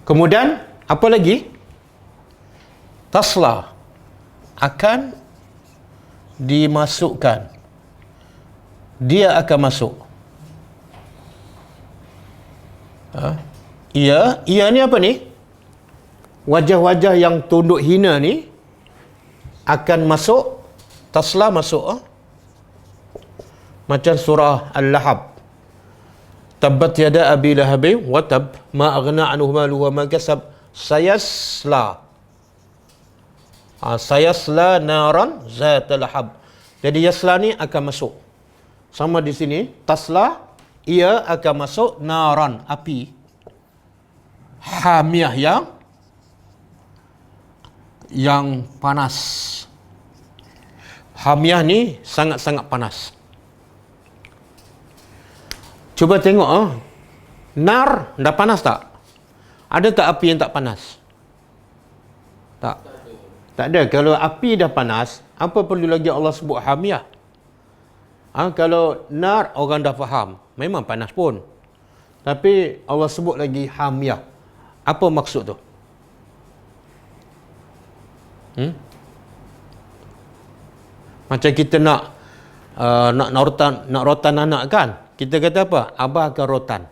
Kemudian apa lagi? Tasla akan dimasukkan. Dia akan masuk. Ia ni apa ni? Wajah-wajah yang tunduk hina ni akan masuk. Tasla masuk. Macam surah Al-Lahab. Tabbat yada abi lahabin wa tab ma aghna anhu maluhu wa ma kasab sayasla. Sayasla naran zata lahab. Jadi yasla ni akan masuk. Sama di sini, tasla, ia akan masuk naran, api. Hamiyah yang panas. Hamiyah ni sangat-sangat panas. Cuba tengok, nar dah panas tak? Ada tak api yang tak panas? Tak. Tak ada. Kalau api dah panas, apa perlu lagi Allah sebut hamiyah? Kalau nar, orang dah faham. Memang panas pun. Tapi Allah sebut lagi hamiyah. Apa maksud tu? Macam kita nak rotan anak kan? Kita kata apa? Abah akan rotan.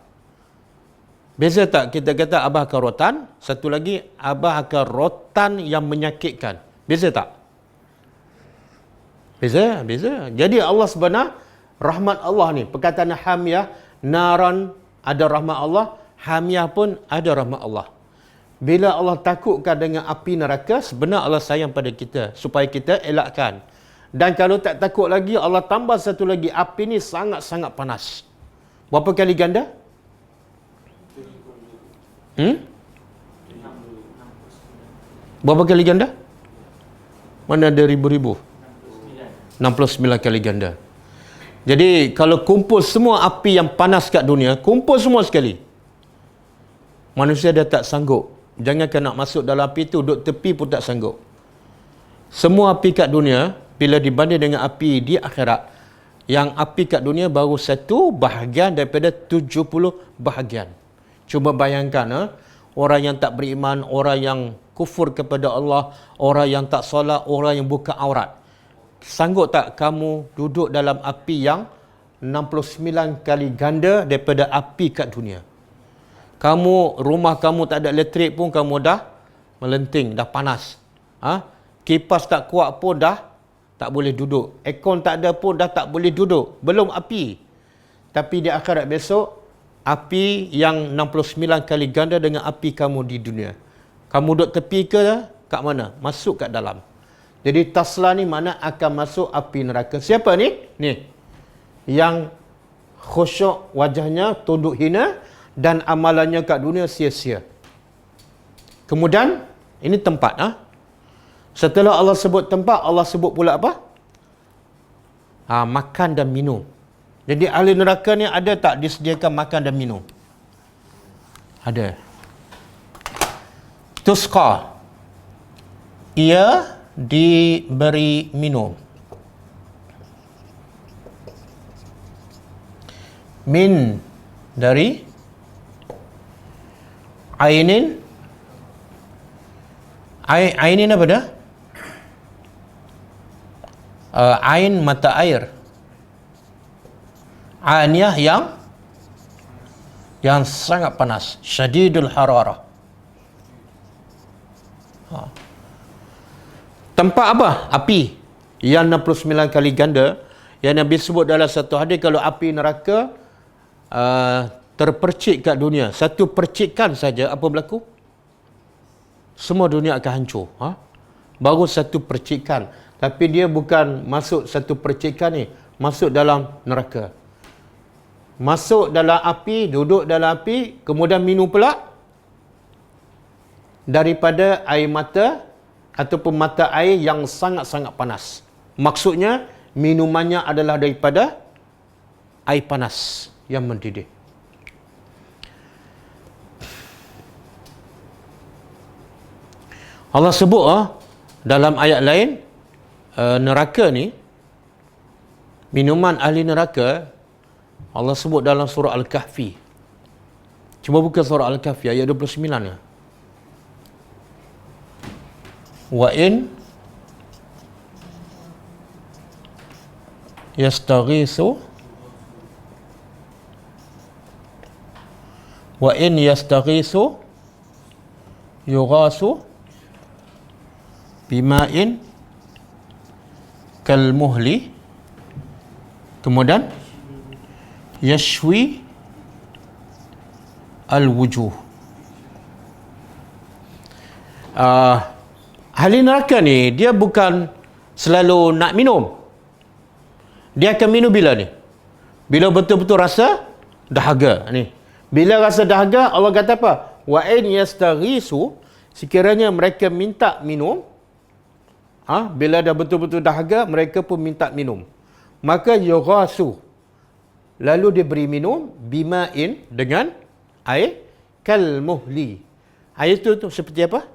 Beza tak kita kata abah akan rotan? Satu lagi, abah akan rotan yang menyakitkan. Beza tak? Beza. Jadi Allah sebenar, rahmat Allah ni, perkataan hamiyah, naran ada rahmat Allah, hamiyah pun ada rahmat Allah. Bila Allah takutkan dengan api neraka, sebenar Allah sayang pada kita, supaya kita elakkan. Dan kalau tak takut lagi, Allah tambah satu lagi, api ni sangat-sangat panas. Berapa kali ganda? Berapa kali ganda? Mana ada ribu-ribu? 69 kali ganda. Jadi kalau kumpul semua api yang panas kat dunia, kumpul semua sekali, manusia dah tak sanggup. Jangankan nak masuk dalam api tu, duduk tepi pun tak sanggup. Semua api kat dunia, bila dibanding dengan api di akhirat, yang api kat dunia baru 1 bahagian daripada 70 bahagian. Cuba bayangkan, orang yang tak beriman, orang yang kufur kepada Allah, orang yang tak solat, orang yang buka aurat. Sanggup tak kamu duduk dalam api yang 69 kali ganda daripada api kat dunia? Rumah kamu tak ada elektrik pun kamu dah melenting, dah panas. Kipas tak kuat pun dah tak boleh duduk. Aircon tak ada pun dah tak boleh duduk. Belum api. Tapi di akhirat besok, api yang 69 kali ganda dengan api kamu di dunia. Kamu duduk tepi ke kat mana? Masuk kat dalam. Jadi tasla ni mana akan masuk api neraka. Siapa ni? Ni. Yang khusyuk wajahnya, tunduk hina dan amalannya kat dunia sia-sia. Kemudian, ini tempat. Setelah Allah sebut tempat, Allah sebut pula apa? Makan dan minum. Jadi ahli neraka ni ada tak disediakan makan dan minum? Ada. Tusqa. Ia diberi minum. Min dari ainin. Ainin apa dah? Ain mata air. Aniyah yang sangat panas, syadidul hararah. Tempat apa? Api yang 69 kali ganda yang Nabi sebut dalam satu hadis, kalau api neraka terpercik kat dunia, satu percikan saja, apa berlaku? Semua dunia akan hancur. Baru satu percikan. Tapi dia bukan masuk satu percikan ni, masuk dalam neraka. Masuk dalam api, duduk dalam api, kemudian minum pula daripada air mata ataupun mata air yang sangat-sangat panas. Maksudnya, minumannya adalah daripada air panas yang mendidih. Allah sebut dalam ayat lain, neraka ni, minuman ahli neraka, Allah sebut dalam surah Al-Kahfi. Cuba buka surah Al-Kahfi ayat 29 ya. Wa in yastaghisu yughasu bima'in kalmuhli, kemudian yashwi al-wujuh. Ahli neraka ni, dia bukan selalu nak minum. Dia akan minum bila ni? Bila betul-betul rasa dahaga. Ni. Bila rasa dahaga, Allah kata apa? Wa in yastaghisu, sekiranya mereka minta minum, bila dah betul-betul dahaga, mereka pun minta minum. Maka yughasu, lalu dia beri minum bima'in, dengan air kalmuhli. Air tu seperti apa?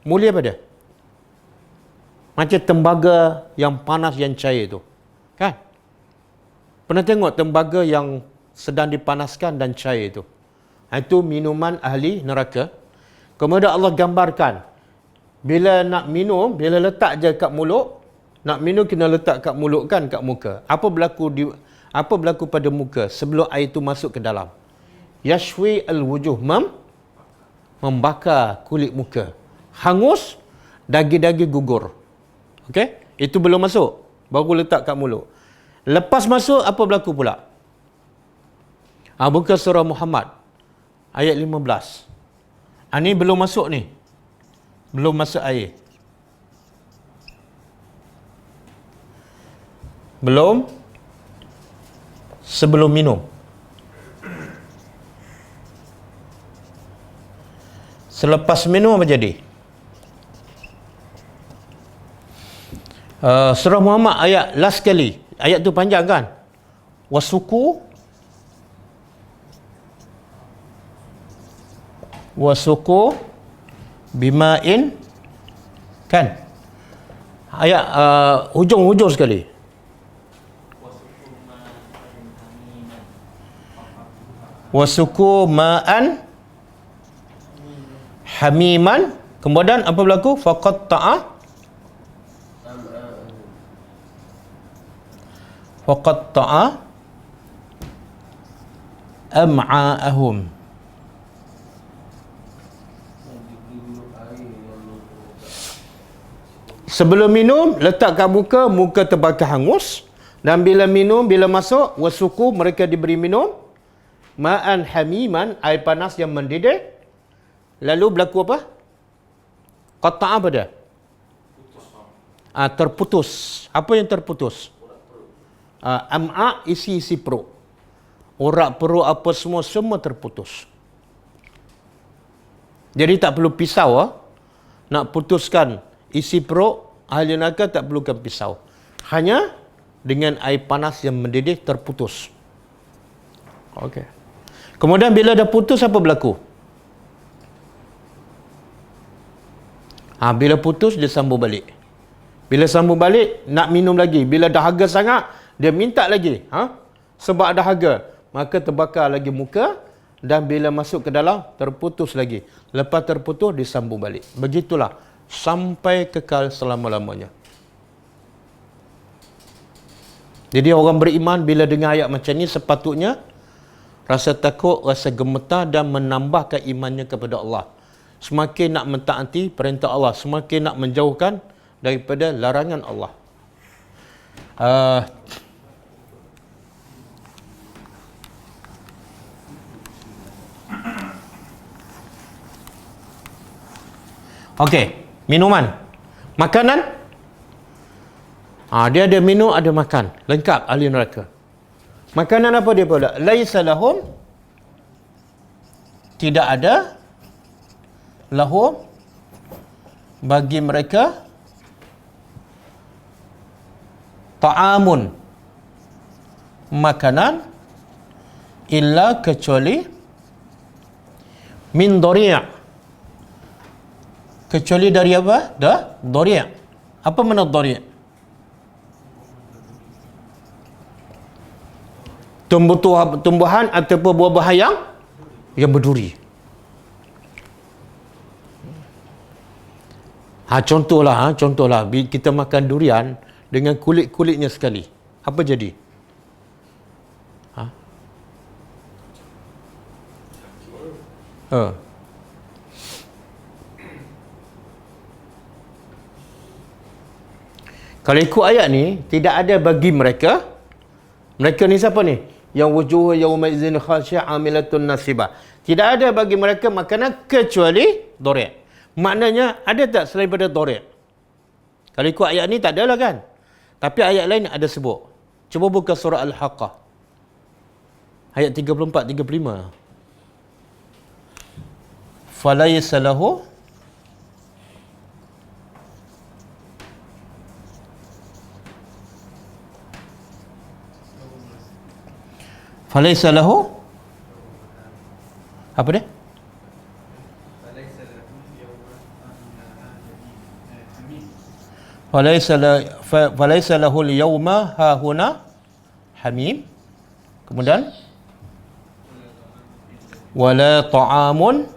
Mulia apa dia? Macam tembaga yang panas yang cair tu. Kan? Pernah tengok tembaga yang sedang dipanaskan dan cair tu? Itu minuman ahli neraka. Kemudian Allah gambarkan, bila nak minum, bila letak je kat mulut, nak minum kena letak kat mulut kan, kat muka. Apa berlaku pada muka sebelum air itu masuk ke dalam? Yashwi al-wujuh, membakar kulit muka. Hangus, daging-daging gugur. Okey? Itu belum masuk. Baru letak kat mulut. Lepas masuk, apa berlaku pula? Buka surah Muhammad. Ayat 15. Ini belum masuk ni. Belum masuk air. Belum. Sebelum minum. Selepas minum apa jadi? Surah Muhammad ayat last kali. Ayat tu panjang kan? Wasuku bima'in kan? Ayat hujung-hujung sekali. Wasuku ma'an hamiman. Kemudian apa berlaku? Faqatta'a am'a'ahum. Sebelum minum, letak kat muka, muka terbakar hangus. Dan bila minum, bila masuk, wasuku, mereka diberi minum. Ma'an hamiman, air panas yang mendidih. Lalu berlaku apa? Qata'a apa dia? Terputus. Apa yang terputus? Am'a, isi-isi perut. Urat perut apa semua terputus. Jadi tak perlu pisau. Nak putuskan isi perut, ahli neraka tak perlukan pisau. Hanya dengan air panas yang mendidih terputus. Okey. Kemudian bila dah putus, apa berlaku? Bila putus, dia sambung balik. Bila sambung balik, nak minum lagi. Bila dahaga sangat, dia minta lagi. Sebab dahaga, maka terbakar lagi muka. Dan bila masuk ke dalam, terputus lagi. Lepas terputus, disambung balik. Begitulah. Sampai kekal selama-lamanya. Jadi orang beriman bila dengar ayat macam ni, sepatutnya rasa takut, rasa gemetar dan menambahkan imannya kepada Allah. Semakin nak mentaati perintah Allah, semakin nak menjauhkan daripada larangan Allah. Okey, minuman. Makanan? Dia ada minum, ada makan. Lengkap ahli neraka. Makanan apa dia pula? Laisa lahum, tidak ada lahum bagi mereka ta'amun, makanan, illa kecuali min dhari', kecuali dari apa? Dhari'. Apa makna dhari'? Tumbuhan ataupun buah-buahan yang berduri. Contohlah kita makan durian dengan kulit-kulitnya sekali. Apa jadi? Kalau ikut ayat ni, tidak ada bagi mereka. Mereka ni siapa ni? Yang wujuh yawma idzin khashi'ah 'amilatun nasibah. Tidak ada bagi mereka makanan kecuali dhari'. Maknanya ada tak selain daripada dhari'? Kalau ikut ayat ni tak adalah kan? Tapi ayat lain ada sebut. Cuba buka surah Al-Haqqah. Ayat 34 35. Falaysa lahu Falaysa lahu apa dia? Falaysa lahu al-yawma hahuna hamim. Kemudian wala ta'amun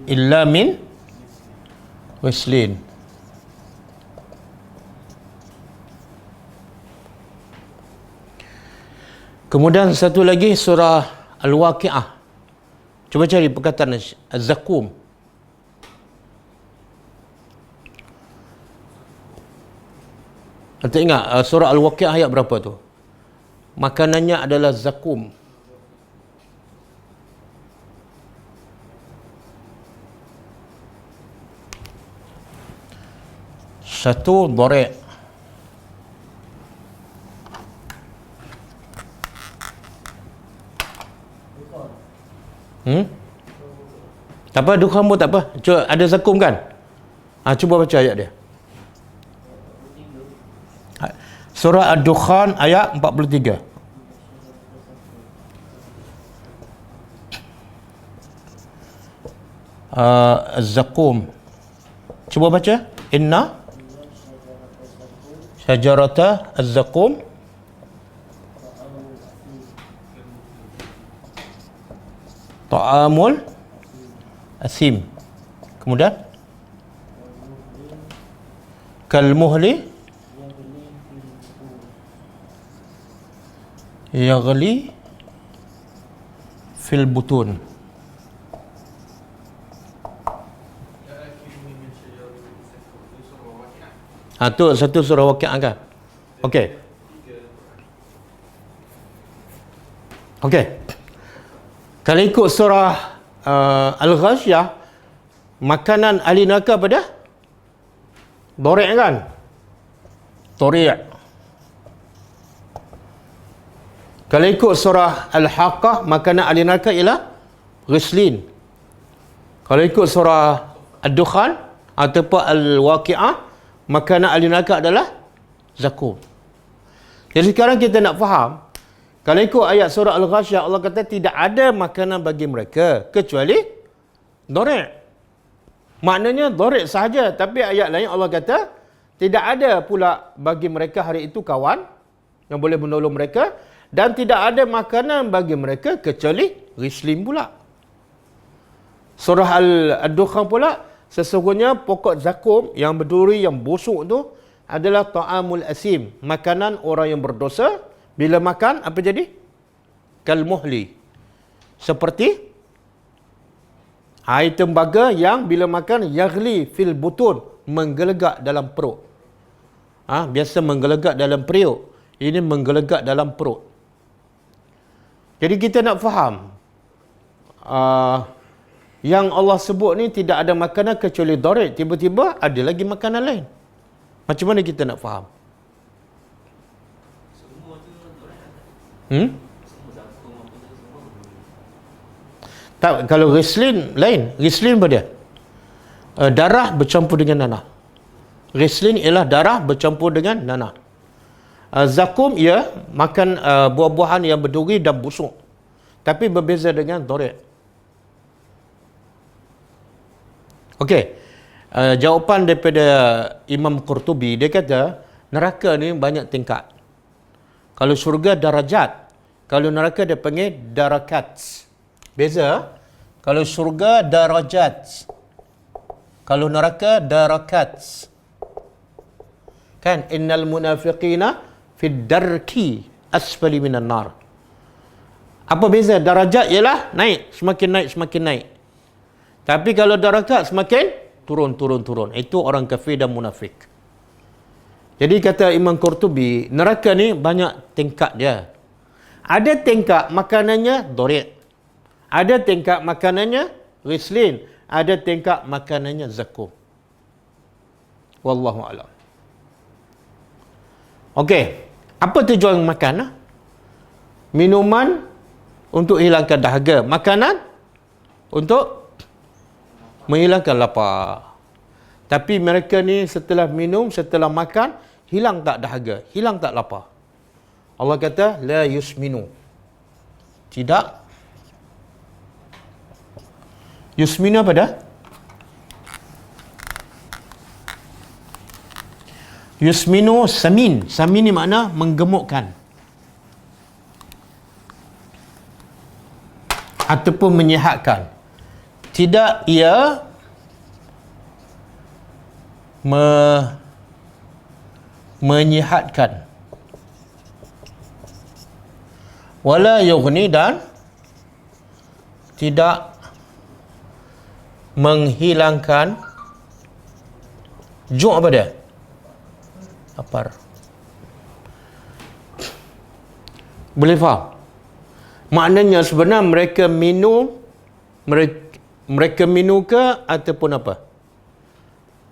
illa min waslin. Kemudian satu lagi surah Al-Waqi'ah. Cuba cari perkataan Az-Zakum. Anda ingat surah Al-Waqi'ah ayat berapa tu? Makanannya adalah zakum. Satu dhari'. Tak apa, dukhan pun tak apa. Cuba, ada zakum kan? Cuba baca ayat dia. Surah Ad-Dukhan ayat 43. Az-Zakum. Cuba baca. Inna syajarata az-zakum ta'amul asim. Kemudian kalmuhli yaghli fil butun. Tu satu surah Waqi'ah kan? Okey. Okey. Kalau ikut surah Al-Ghasyiyah, makanan ahli neraka apa dah? Dori' kan? Dori'. Kalau ikut surah Al-Haqqah, makanan ahli neraka ialah ghislin. Kalau ikut surah Ad-Dukhan ataupun Al-Waqi'ah, makanan ahli neraka adalah zakum. Jadi sekarang kita nak faham, kalau ikut ayat surah Al-Ghasyiyah, Allah kata tidak ada makanan bagi mereka kecuali dori'. Maknanya dori' sahaja. Tapi ayat lain Allah kata tidak ada pula bagi mereka hari itu kawan yang boleh menolong mereka, dan tidak ada makanan bagi mereka kecuali ghislin pula. Surah Ad-Dukhan pula, sesungguhnya pokok zakum yang berduri, yang busuk tu adalah ta'amul asim, makanan orang yang berdosa. Bila makan, apa jadi? Kalmuhli. Seperti air tembaga yang bila makan yaghli fil butun, menggelegak dalam perut. Biasa menggelegak dalam periuk, ini menggelegak dalam perut. Jadi kita nak faham, yang Allah sebut ni tidak ada makanan kecuali dori'. Tiba-tiba ada lagi makanan lain. Macam mana kita nak faham? Tak, kalau ghislin lain. Ghislin apa dia? Darah bercampur dengan nanah. Ghislin ialah darah bercampur dengan nanah. Zakum ia makan buah-buahan yang berduri dan busuk. Tapi berbeza dengan dori'. Okey. Jawapan daripada Imam Qurtubi, dia kata neraka ni banyak tingkat. Kalau syurga darajat, kalau neraka dia panggil darakat. Beza. Kalau syurga darajat, kalau neraka darakat. Kan innal munafiqina fid darki asfali minan nar. Apa beza? Darajat ialah naik, semakin naik. Tapi kalau darakat semakin turun. Itu orang kafir dan munafik. Jadi kata Imam Qurtubi, neraka ni banyak tingkat dia. Ada tingkat makanannya dori'. Ada tingkat makanannya ghislin. Ada tingkat makanannya zakum. Wallahu a'lam. Okey, apa tujuan makan? Minuman untuk hilangkan dahaga, makanan untuk menghilangkan lapar. Tapi mereka ni setelah minum, setelah makan, hilang tak dahaga, hilang tak lapar. Allah kata la yusminu. Tidak. Yusminu apa dah? Yusminu samin. Samin ni makna menggemukkan ataupun menyihatkan. Tidak ia menyihatkan. Wala yughni, dan tidak menghilangkan ju' apa dia? Lapar. Boleh faham? Maknanya sebenarnya mereka minum, mereka minum ke ataupun apa?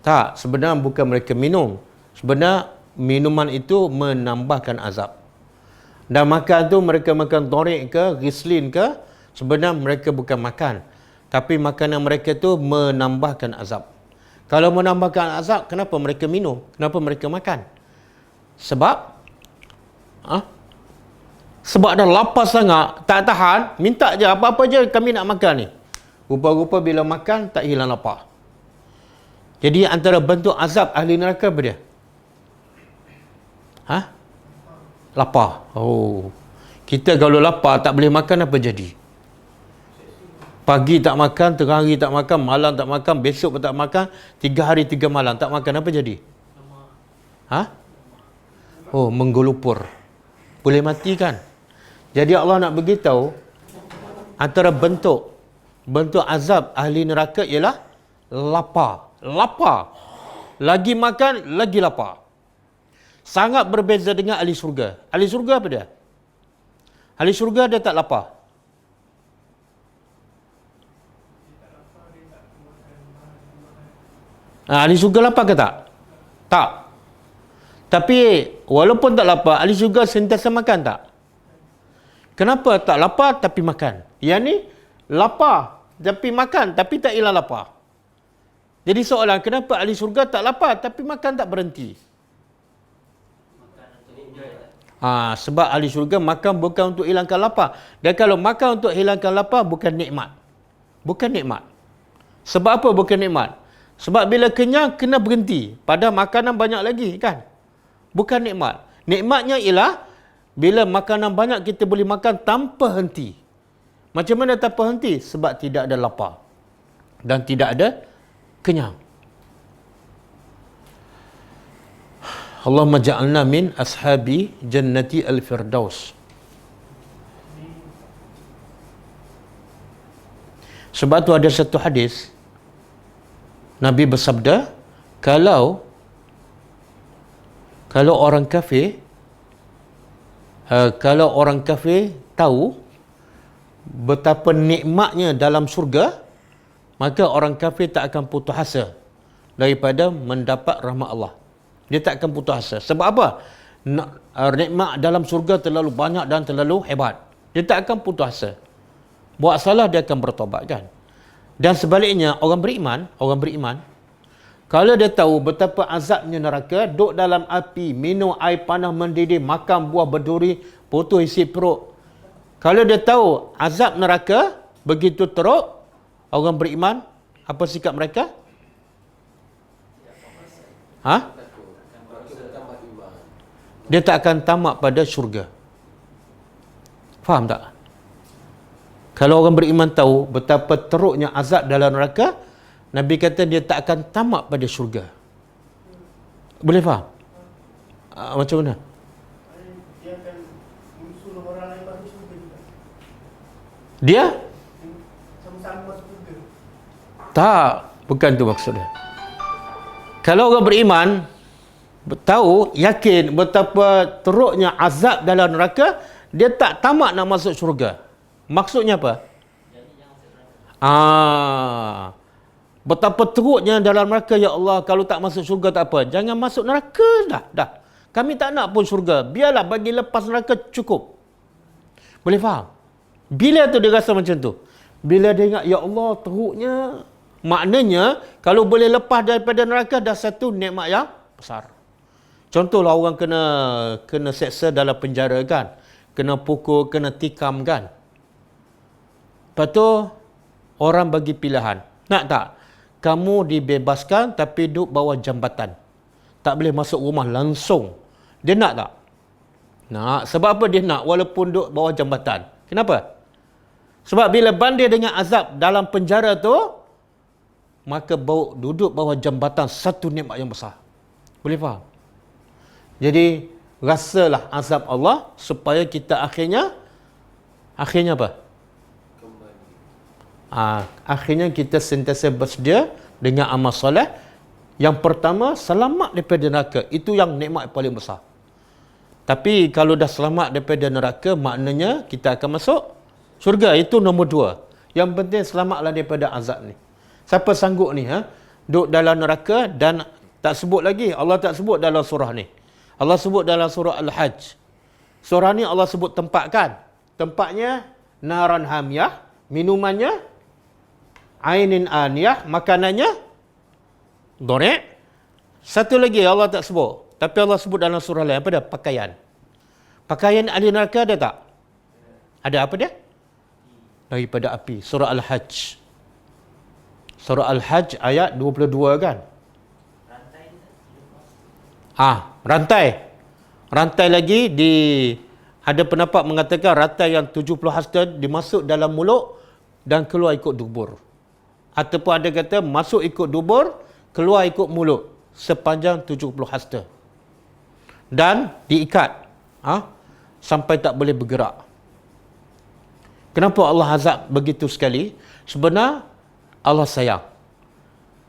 Tak, sebenarnya bukan mereka minum. Sebenarnya minuman itu menambahkan azab. Dan makan tu mereka makan dori' ke, ghislin ke, sebenarnya mereka bukan makan. Tapi makanan mereka tu menambahkan azab. Kalau menambahkan azab, kenapa mereka minum? Kenapa mereka makan? Sebab sebab dah lapar sangat, tak tahan, minta je apa-apa je kami nak makan ni. Rupa-rupa bila makan tak hilang lapar. Jadi antara bentuk azab ahli neraka apa dia? Lapar. Oh. Kita kalau lapar tak boleh makan apa jadi? Pagi tak makan, tengah hari tak makan, malam tak makan, besok pun tak makan, 3 hari 3 malam tak makan, apa jadi? Oh, menggelupur. Boleh mati kan? Jadi Allah nak beritahu antara bentuk azab ahli neraka ialah lapar. Lapar. Lagi makan, lagi lapar. Sangat berbeza dengan ahli syurga. Ahli syurga apa dia? Ahli syurga dia tak lapar. Ahli syurga lapar ke tak? Tak. Tapi walaupun tak lapar, ahli syurga sentiasa makan tak? Kenapa tak lapar tapi makan? Yang ni lapar tapi makan tapi tak hilang lapar. Jadi soalan, kenapa ahli syurga tak lapar tapi makan tak berhenti? Sebab ahli syurga makan bukan untuk hilangkan lapar. Dan kalau makan untuk hilangkan lapar bukan nikmat. Bukan nikmat. Sebab apa bukan nikmat? Sebab bila kenyang, kena berhenti. Padahal makanan banyak lagi, kan? Bukan nikmat. Nikmatnya ialah, bila makanan banyak, kita boleh makan tanpa henti. Macam mana tanpa henti? Sebab tidak ada lapar. Dan tidak ada kenyang. Allahumma ja'alna min ashabi jannati al-firdaus. Sebab tu ada satu hadis, Nabi bersabda, kalau orang kafir tahu betapa nikmatnya dalam syurga, maka orang kafir tak akan putus asa daripada mendapat rahmat Allah. Dia tak akan putus asa. Sebab apa? Nikmat dalam syurga terlalu banyak dan terlalu hebat. Dia tak akan putus asa. Buat salah dia akan bertobat, kan? Dan sebaliknya, orang beriman, kalau dia tahu betapa azabnya neraka, duduk dalam api, minum air panas mendidih, makan buah berduri, putus isi perut. Kalau dia tahu azab neraka begitu teruk, orang beriman, apa sikap mereka? Dia tak akan tamak pada syurga. Faham tak? Kalau orang beriman tahu betapa teruknya azab dalam neraka, Nabi kata dia tak akan tamak pada syurga. Boleh faham? Macam mana? Dia akan menyusul orang lain masuk syurga juga. Dia? Sama-sama masuk syurga. Tak, bukan tu maksudnya. Kalau orang beriman tahu, yakin betapa teruknya azab dalam neraka, dia tak tamak nak masuk syurga. Maksudnya apa? Betapa teruknya dalam neraka, ya Allah, kalau tak masuk syurga tak apa. Jangan masuk neraka dah. Kami tak nak pun syurga. Biarlah bagi lepas neraka cukup. Boleh faham? Bila tu dia rasa macam tu? Bila dia ingat, ya Allah, teruknya. Maknanya, kalau boleh lepas daripada neraka, dah satu nikmat yang besar. Contohlah orang kena seksa dalam penjara, kan? Kena pukul, kena tikam, kan? Lepas tu, orang bagi pilihan. Nak tak? Kamu dibebaskan tapi duduk bawah jambatan. Tak boleh masuk rumah langsung. Dia nak tak? Nak. Sebab apa dia nak walaupun duduk bawah jambatan? Kenapa? Sebab bila banding dengan azab dalam penjara tu, maka duduk bawah jambatan satu nikmat yang besar. Boleh faham? Jadi, rasalah azab Allah supaya kita akhirnya apa? Akhirnya kita sentiasa bersedia dengan amal soleh. Yang pertama, selamat daripada neraka. Itu yang nikmat paling besar. Tapi kalau dah selamat daripada neraka, maknanya kita akan masuk syurga. Itu nombor 2. Yang penting selamatlah daripada azab ni. Siapa sanggup ni, duduk dalam neraka dan tak sebut lagi. Allah tak sebut dalam surah ni. Allah sebut dalam surah Al-Hajj. Surah ni Allah sebut tempat, kan? Tempatnya naran hamiyah, minumannya ainin aniyah, makanannya dhari'. Satu lagi Allah tak sebut, tapi Allah sebut dalam surah lain. Apa dia? Pakaian. Pakaian ahli neraka ada tak? Ada apa dia? Daripada api. Surah Al-Hajj. Surah Al-Hajj ayat 22 kan? Rantai. Rantai lagi ada pendapat mengatakan rantai yang 70 hasta dimasuk dalam mulut dan keluar ikut dubur. Ataupun ada kata masuk ikut dubur, keluar ikut mulut sepanjang 70 hasta. Dan diikat sampai tak boleh bergerak. Kenapa Allah azab begitu sekali? Sebenarnya Allah sayang.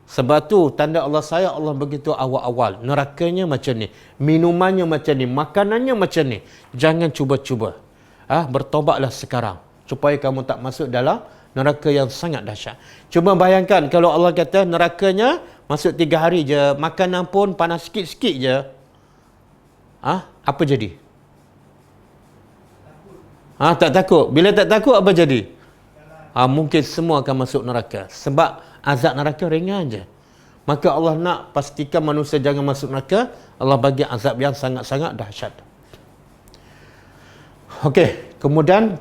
Sebab tu tanda Allah sayang, Allah begitu awal-awal. Nerakanya macam ni, minumannya macam ni, makanannya macam ni. Jangan cuba-cuba. Bertobatlah sekarang supaya kamu tak masuk dalam neraka yang sangat dahsyat. Cuba bayangkan kalau Allah kata nerakanya masuk 3 hari je, makanan pun panas sikit-sikit je. Apa jadi? Tak takut. Bila tak takut apa jadi? Mungkin semua akan masuk neraka. Sebab azab neraka ringan je. Maka Allah nak pastikan manusia jangan masuk neraka. Allah bagi azab yang sangat-sangat dahsyat. Okey, kemudian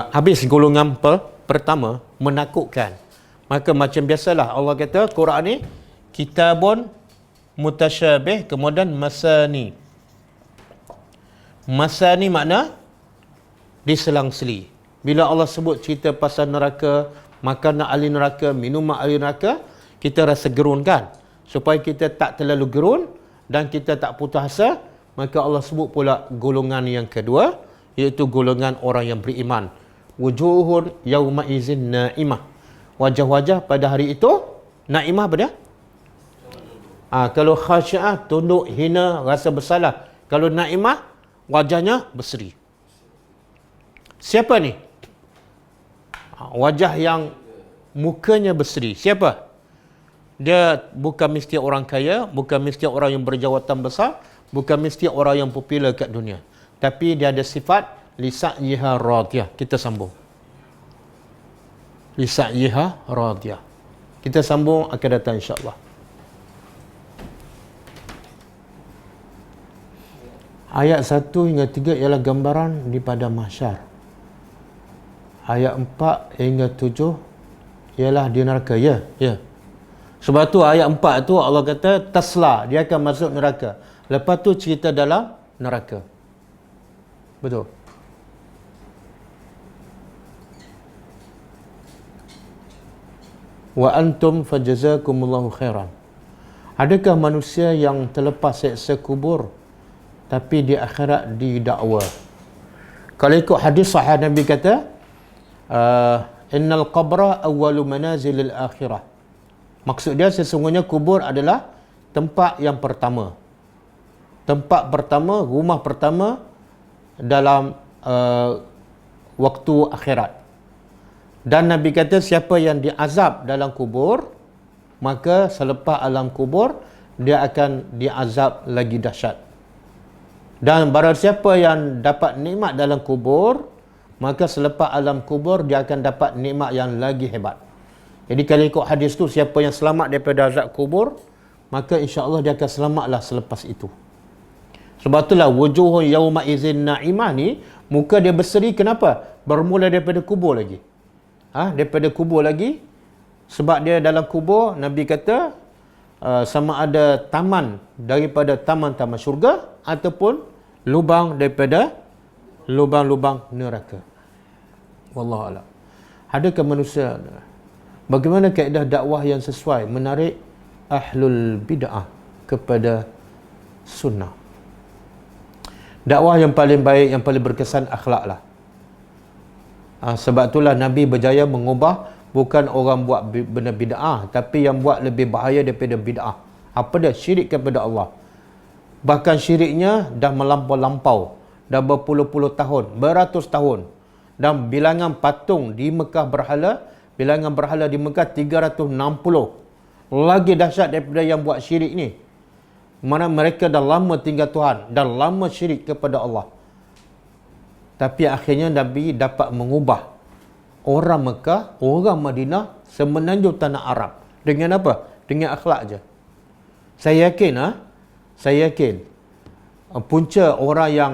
habis golongan pertama, menakutkan. Maka macam biasalah Allah kata Quran ni kitabun mutasyabih, kemudian masani. Masani makna diselang-seli. Bila Allah sebut cerita pasal neraka, makanan ahli neraka, minuman ahli neraka, kita rasa gerun kan? Supaya kita tak terlalu gerun dan kita tak putus asa, maka Allah sebut pula golongan yang kedua, iaitu golongan orang yang beriman. Wujuhun yawma izin na'imah. Wajah-wajah pada hari itu na'imah apa dia? Kalau khasyi'ah, tunduk, hina, rasa bersalah. Kalau na'imah, wajahnya berseri. Siapa ni? Wajah yang mukanya berseri. Siapa? Dia bukan mesti orang kaya, bukan mesti orang yang berjawatan besar, bukan mesti orang yang popular kat dunia. Tapi dia ada sifat lisa'yiha radiyah. Kita sambung. Lisa'yiha radiyah. Kita sambung akan datang insya-Allah. Ayat 1 hingga 3 ialah gambaran di padang mahsyar. Ayat 4 hingga 7 ialah di neraka. Ya. Sebab tu ayat 4 tu Allah kata tasla, dia akan masuk neraka. Lepas tu cerita dalam neraka. Betul. Wa antum fajazakumullahu khairan. Adakah manusia yang terlepas seksa kubur tapi di akhirat didakwa? Kalau ikut hadis sahih Nabi kata, innal qabra awwalu manazilil akhirah. Maksud dia sesungguhnya kubur adalah tempat yang pertama. Tempat pertama, rumah pertama dalam waktu akhirat. Dan Nabi kata siapa yang diazab dalam kubur, maka selepas alam kubur dia akan diazab lagi dahsyat. Dan barang siapa yang dapat nikmat dalam kubur, maka selepas alam kubur dia akan dapat nikmat yang lagi hebat. Jadi kalau ikut hadis tu, siapa yang selamat daripada azab kubur, maka insya-Allah dia akan selamatlah selepas itu. Sebab itulah wujuhun yauma izin na'imah ni, muka dia berseri. Kenapa? Bermula daripada kubur lagi. Daripada kubur lagi. Sebab dia dalam kubur, Nabi kata sama ada taman daripada taman-taman syurga ataupun lubang daripada lubang-lubang neraka. Wallahu a'lam. Adakah manusia, bagaimana kaedah dakwah yang sesuai menarik ahlul bid'ah kepada sunnah? Dakwah yang paling baik, yang paling berkesan akhlaklah. Sebab itulah Nabi berjaya mengubah bukan orang buat benda bid'ah, tapi yang buat lebih bahaya daripada bid'ah. Apa dia? Syirik kepada Allah. Bahkan syiriknya dah melampau-lampau, dah berpuluh-puluh tahun, beratus tahun. Dan bilangan patung di Mekah berhala, bilangan berhala di Mekah 360. Lagi dahsyat daripada yang buat syirik ni. Mana mereka dah lama tinggal Tuhan, dah lama syirik kepada Allah. Tapi akhirnya Nabi dapat mengubah orang Mekah, orang Madinah semenanjung tanah Arab. Dengan apa? Dengan akhlak je. Saya yakin punca orang yang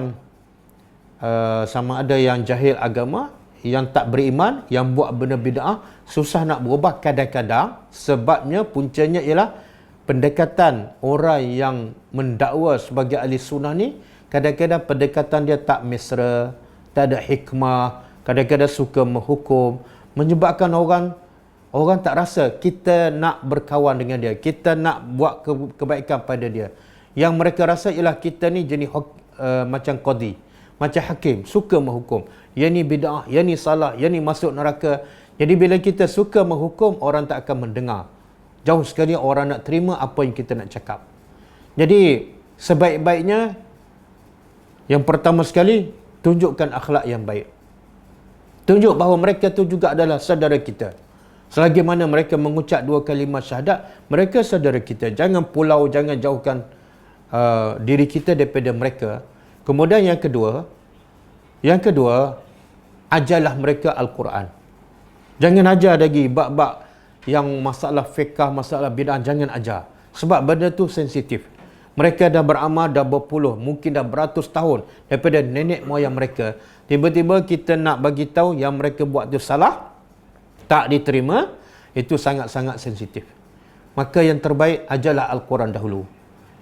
sama ada yang jahil agama, yang tak beriman, yang buat benda bid'ah, susah nak berubah kadang-kadang. Sebabnya puncanya ialah pendekatan orang yang mendakwa sebagai ahli sunnah ni, kadang-kadang pendekatan dia tak mesra, tak ada hikmah, kadang-kadang suka menghukum, menyebabkan orang tak rasa kita nak berkawan dengan dia, kita nak buat kebaikan pada dia. Yang mereka rasa ialah kita ni jenis macam qadi, macam hakim, suka menghukum. Yang ni bid'ah, yang ni salah, yang ni masuk neraka. Jadi bila kita suka menghukum, orang tak akan mendengar. Jauh sekali orang nak terima apa yang kita nak cakap. Jadi sebaik-baiknya, yang pertama sekali, tunjukkan akhlak yang baik. Tunjuk bahawa mereka tu juga adalah saudara kita. Selagi mana mereka mengucap 2 kalimah syahadat, mereka saudara kita. Jangan pulau, jangan jauhkan diri kita daripada mereka. Kemudian yang kedua, ajarlah mereka Al-Quran. Jangan ajar lagi bab-bab yang masalah fiqah, masalah bid'ah, jangan ajar. Sebab benda tu sensitif. Mereka dah beramal dah berpuluh, mungkin dah beratus tahun daripada nenek moyang mereka. Tiba-tiba kita nak bagi tahu yang mereka buat tu salah, tak diterima, itu sangat-sangat sensitif. Maka yang terbaik, ajarlah Al-Quran dahulu.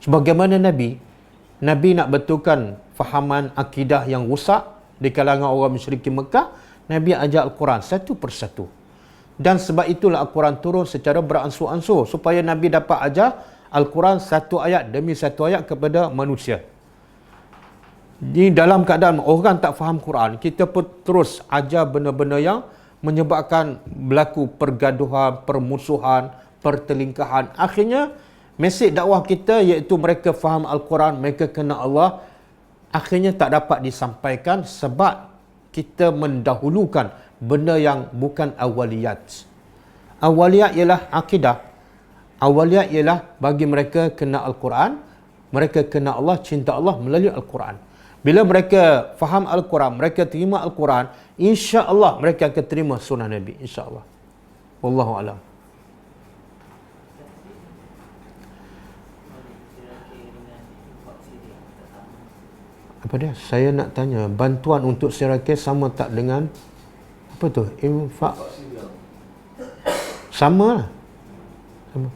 Sebagaimana Nabi nak betulkan fahaman akidah yang rusak di kalangan orang musyrikin Mekah, Nabi ajar Al-Quran satu persatu. Dan sebab itulah Al-Quran turun secara beransur-ansur, supaya Nabi dapat ajar Al-Quran satu ayat demi satu ayat kepada manusia. Di dalam keadaan orang tak faham Quran, kita pun terus ajar benda-benda yang menyebabkan berlaku pergaduhan, permusuhan, pertelingkahan. Akhirnya, mesej dakwah kita iaitu mereka faham Al-Quran, mereka kenal Allah, akhirnya tak dapat disampaikan sebab kita mendahulukan benda yang bukan awaliyat. Awaliyat ialah akidah. Awaliyat ialah bagi mereka kenal Al-Quran, mereka kenal Allah, cinta Allah melalui Al-Quran. Bila mereka faham Al-Quran, mereka terima Al-Quran, insya-Allah mereka akan terima sunnah Nabi, insya-Allah. Wallahu a'lam. Apa dia? Saya nak tanya, bantuan untuk Sirakias sama tak dengan apa tu? Infak. Sama lah. Sama.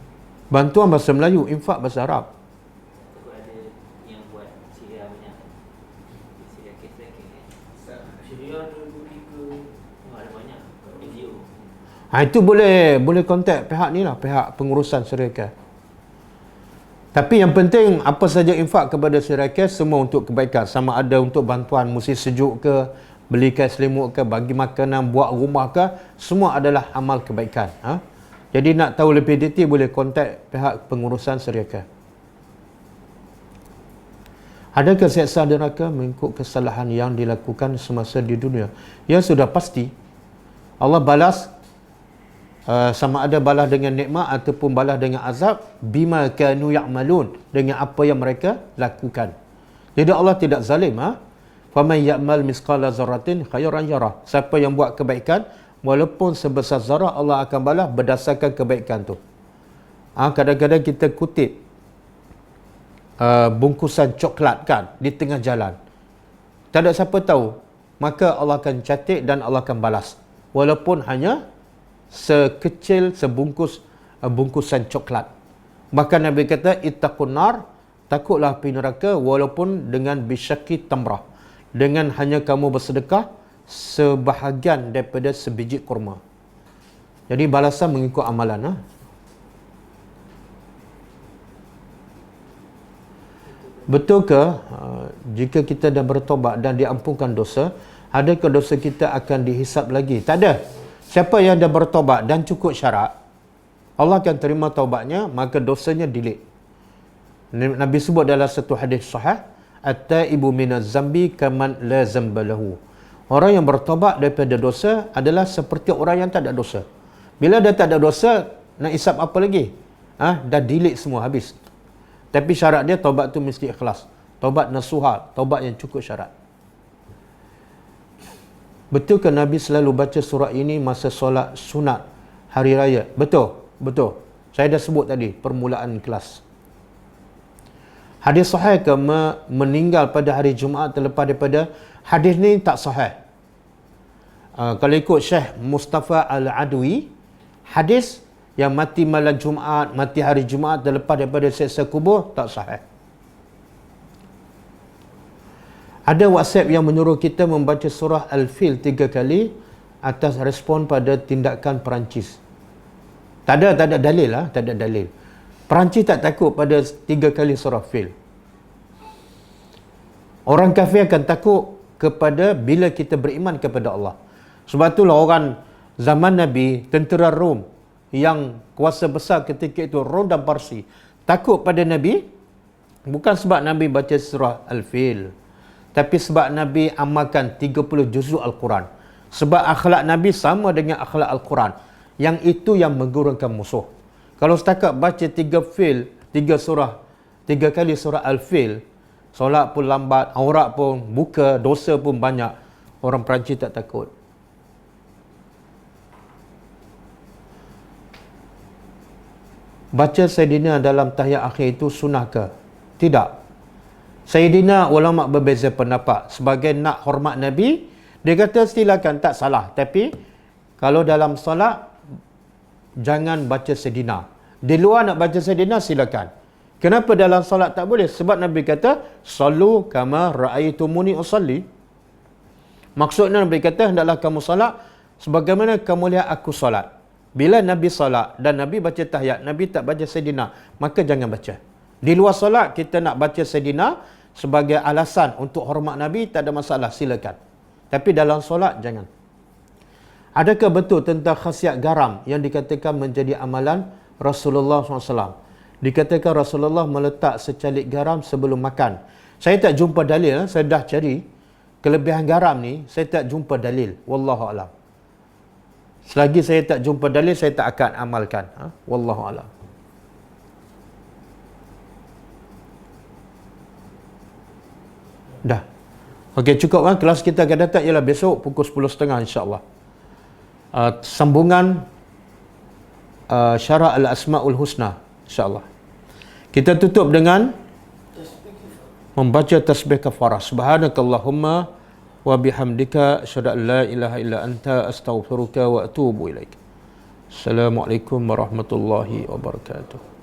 Bantuan bahasa Melayu, infak bahasa Arab. Takut ada yang buat Syria banyak. Syria kes. Syria ada ke? Ada banyak. NGO. Itu boleh kontak pihak ni lah, pihak pengurusan Sirakias. Tapi yang penting, apa saja infak kepada Sirakias, semua untuk kebaikan. Sama ada untuk bantuan musim sejuk ke, belikan selimut ke, bagi makanan, buat rumah ke, semua adalah amal kebaikan. Jadi nak tahu lebih detail, boleh kontak pihak pengurusan Sirakias. Adakah seksa neraka mengikut kesalahan yang dilakukan semasa di dunia? Yang sudah pasti, Allah balas sama ada balas dengan nikmat ataupun balas dengan azab, bima kanu ya'malun, dengan apa yang mereka lakukan. Jadi Allah tidak zalim. Faman ya'mal misqala zarratin khairan yarah. Siapa yang buat kebaikan walaupun sebesar zarah, Allah akan balas berdasarkan kebaikan tu. Kadang-kadang kita kutip bungkusan coklat kan di tengah jalan, tak ada siapa tahu, maka Allah akan catat dan Allah akan balas walaupun hanya sekecil bungkusan coklat. Bahkan Nabi kata, ittaqun nar, takutlah api neraka walaupun dengan bisyaki tamrah, dengan hanya kamu bersedekah sebahagian daripada sebiji kurma. Jadi balasan mengikut amalan. Betul ke jika kita dah bertobat dan diampunkan dosa, adakah dosa kita akan dihisap lagi? Tak ada. Siapa yang dah bertobat dan cukup syarat, Allah akan terima taubatnya, maka dosanya delete. Nabi sebut dalam satu hadis sahih, at-taibu minaz zambi kaman la zamba lahu. Orang yang bertobat daripada dosa adalah seperti orang yang tak ada dosa. Bila dia tak ada dosa, nak hisap apa lagi? Dah delete semua, habis. Tapi syarat dia, taubat tu mesti ikhlas. Taubat nasuha, taubat yang cukup syarat. Betul ke Nabi selalu baca surah ini masa solat sunat hari raya? Betul, betul. Saya dah sebut tadi permulaan kelas. Hadis sahih ke meninggal pada hari Jumaat terlepas daripada, hadis ni tak sahih. Kalau ikut Syekh Mustafa Al-Adwi, hadis yang mati malam Jumaat, mati hari Jumaat terlepas daripada seksa kubur tak sahih. Ada WhatsApp yang menyuruh kita membaca surah Al-Fil 3 kali atas respon pada tindakan Perancis. Tak ada dalil lah, tak ada dalil. Perancis tak takut pada 3 kali surah Fil. Orang kafir akan takut kepada bila kita beriman kepada Allah. Sebab itulah orang zaman Nabi, tentera Rom yang kuasa besar ketika itu, Rom dan Parsi, takut pada Nabi bukan sebab Nabi baca surah Al-Fil, tapi sebab Nabi amalkan 30 juzuk Al-Quran. Sebab akhlak Nabi sama dengan akhlak Al-Quran. Yang itu yang menggurungkan musuh. Kalau setakat baca 3 kali surah Al-Fil, solat pun lambat, aurat pun buka, dosa pun banyak, orang Perancis tak takut. Baca Sayyidina dalam tahiyat akhir itu sunnah ke? Tidak. Sayyidina ulama berbeza pendapat. Sebagai nak hormat Nabi, dia kata silakan, tak salah. Tapi kalau dalam solat, jangan baca Sayyidina. Di luar nak baca Sayyidina, silakan. Kenapa dalam solat tak boleh? Sebab Nabi kata, sallu kama ra'aitumuni usalli. Maksudnya Nabi kata, hendaklah kamu solat sebagaimana kamu lihat aku solat. Bila Nabi solat dan Nabi baca tahiyat, Nabi tak baca Sayyidina, maka jangan baca. Di luar solat, kita nak baca Sayyidina sebagai alasan untuk hormat Nabi, tak ada masalah, silakan. Tapi dalam solat, jangan. Adakah betul tentang khasiat garam yang dikatakan menjadi amalan Rasulullah SAW? Dikatakan Rasulullah meletak secalik garam sebelum makan. Saya tak jumpa dalil, saya dah cari kelebihan garam ni, saya tak jumpa dalil. Wallahualam. Selagi saya tak jumpa dalil, saya tak akan amalkan. Wallahualam. Dah. Okey, cukup kan? Kelas kita akan datang ialah besok pukul 10.30 insya-Allah. Sambungan Syarah Al-Asma'ul Husna insya-Allah. Kita tutup dengan membaca tasbih kafarah. Subhanakallahumma wa bihamdika asyhadu an la ilaha illa anta astaghfiruka wa atubu ilaik. Assalamualaikum warahmatullahi wabarakatuh.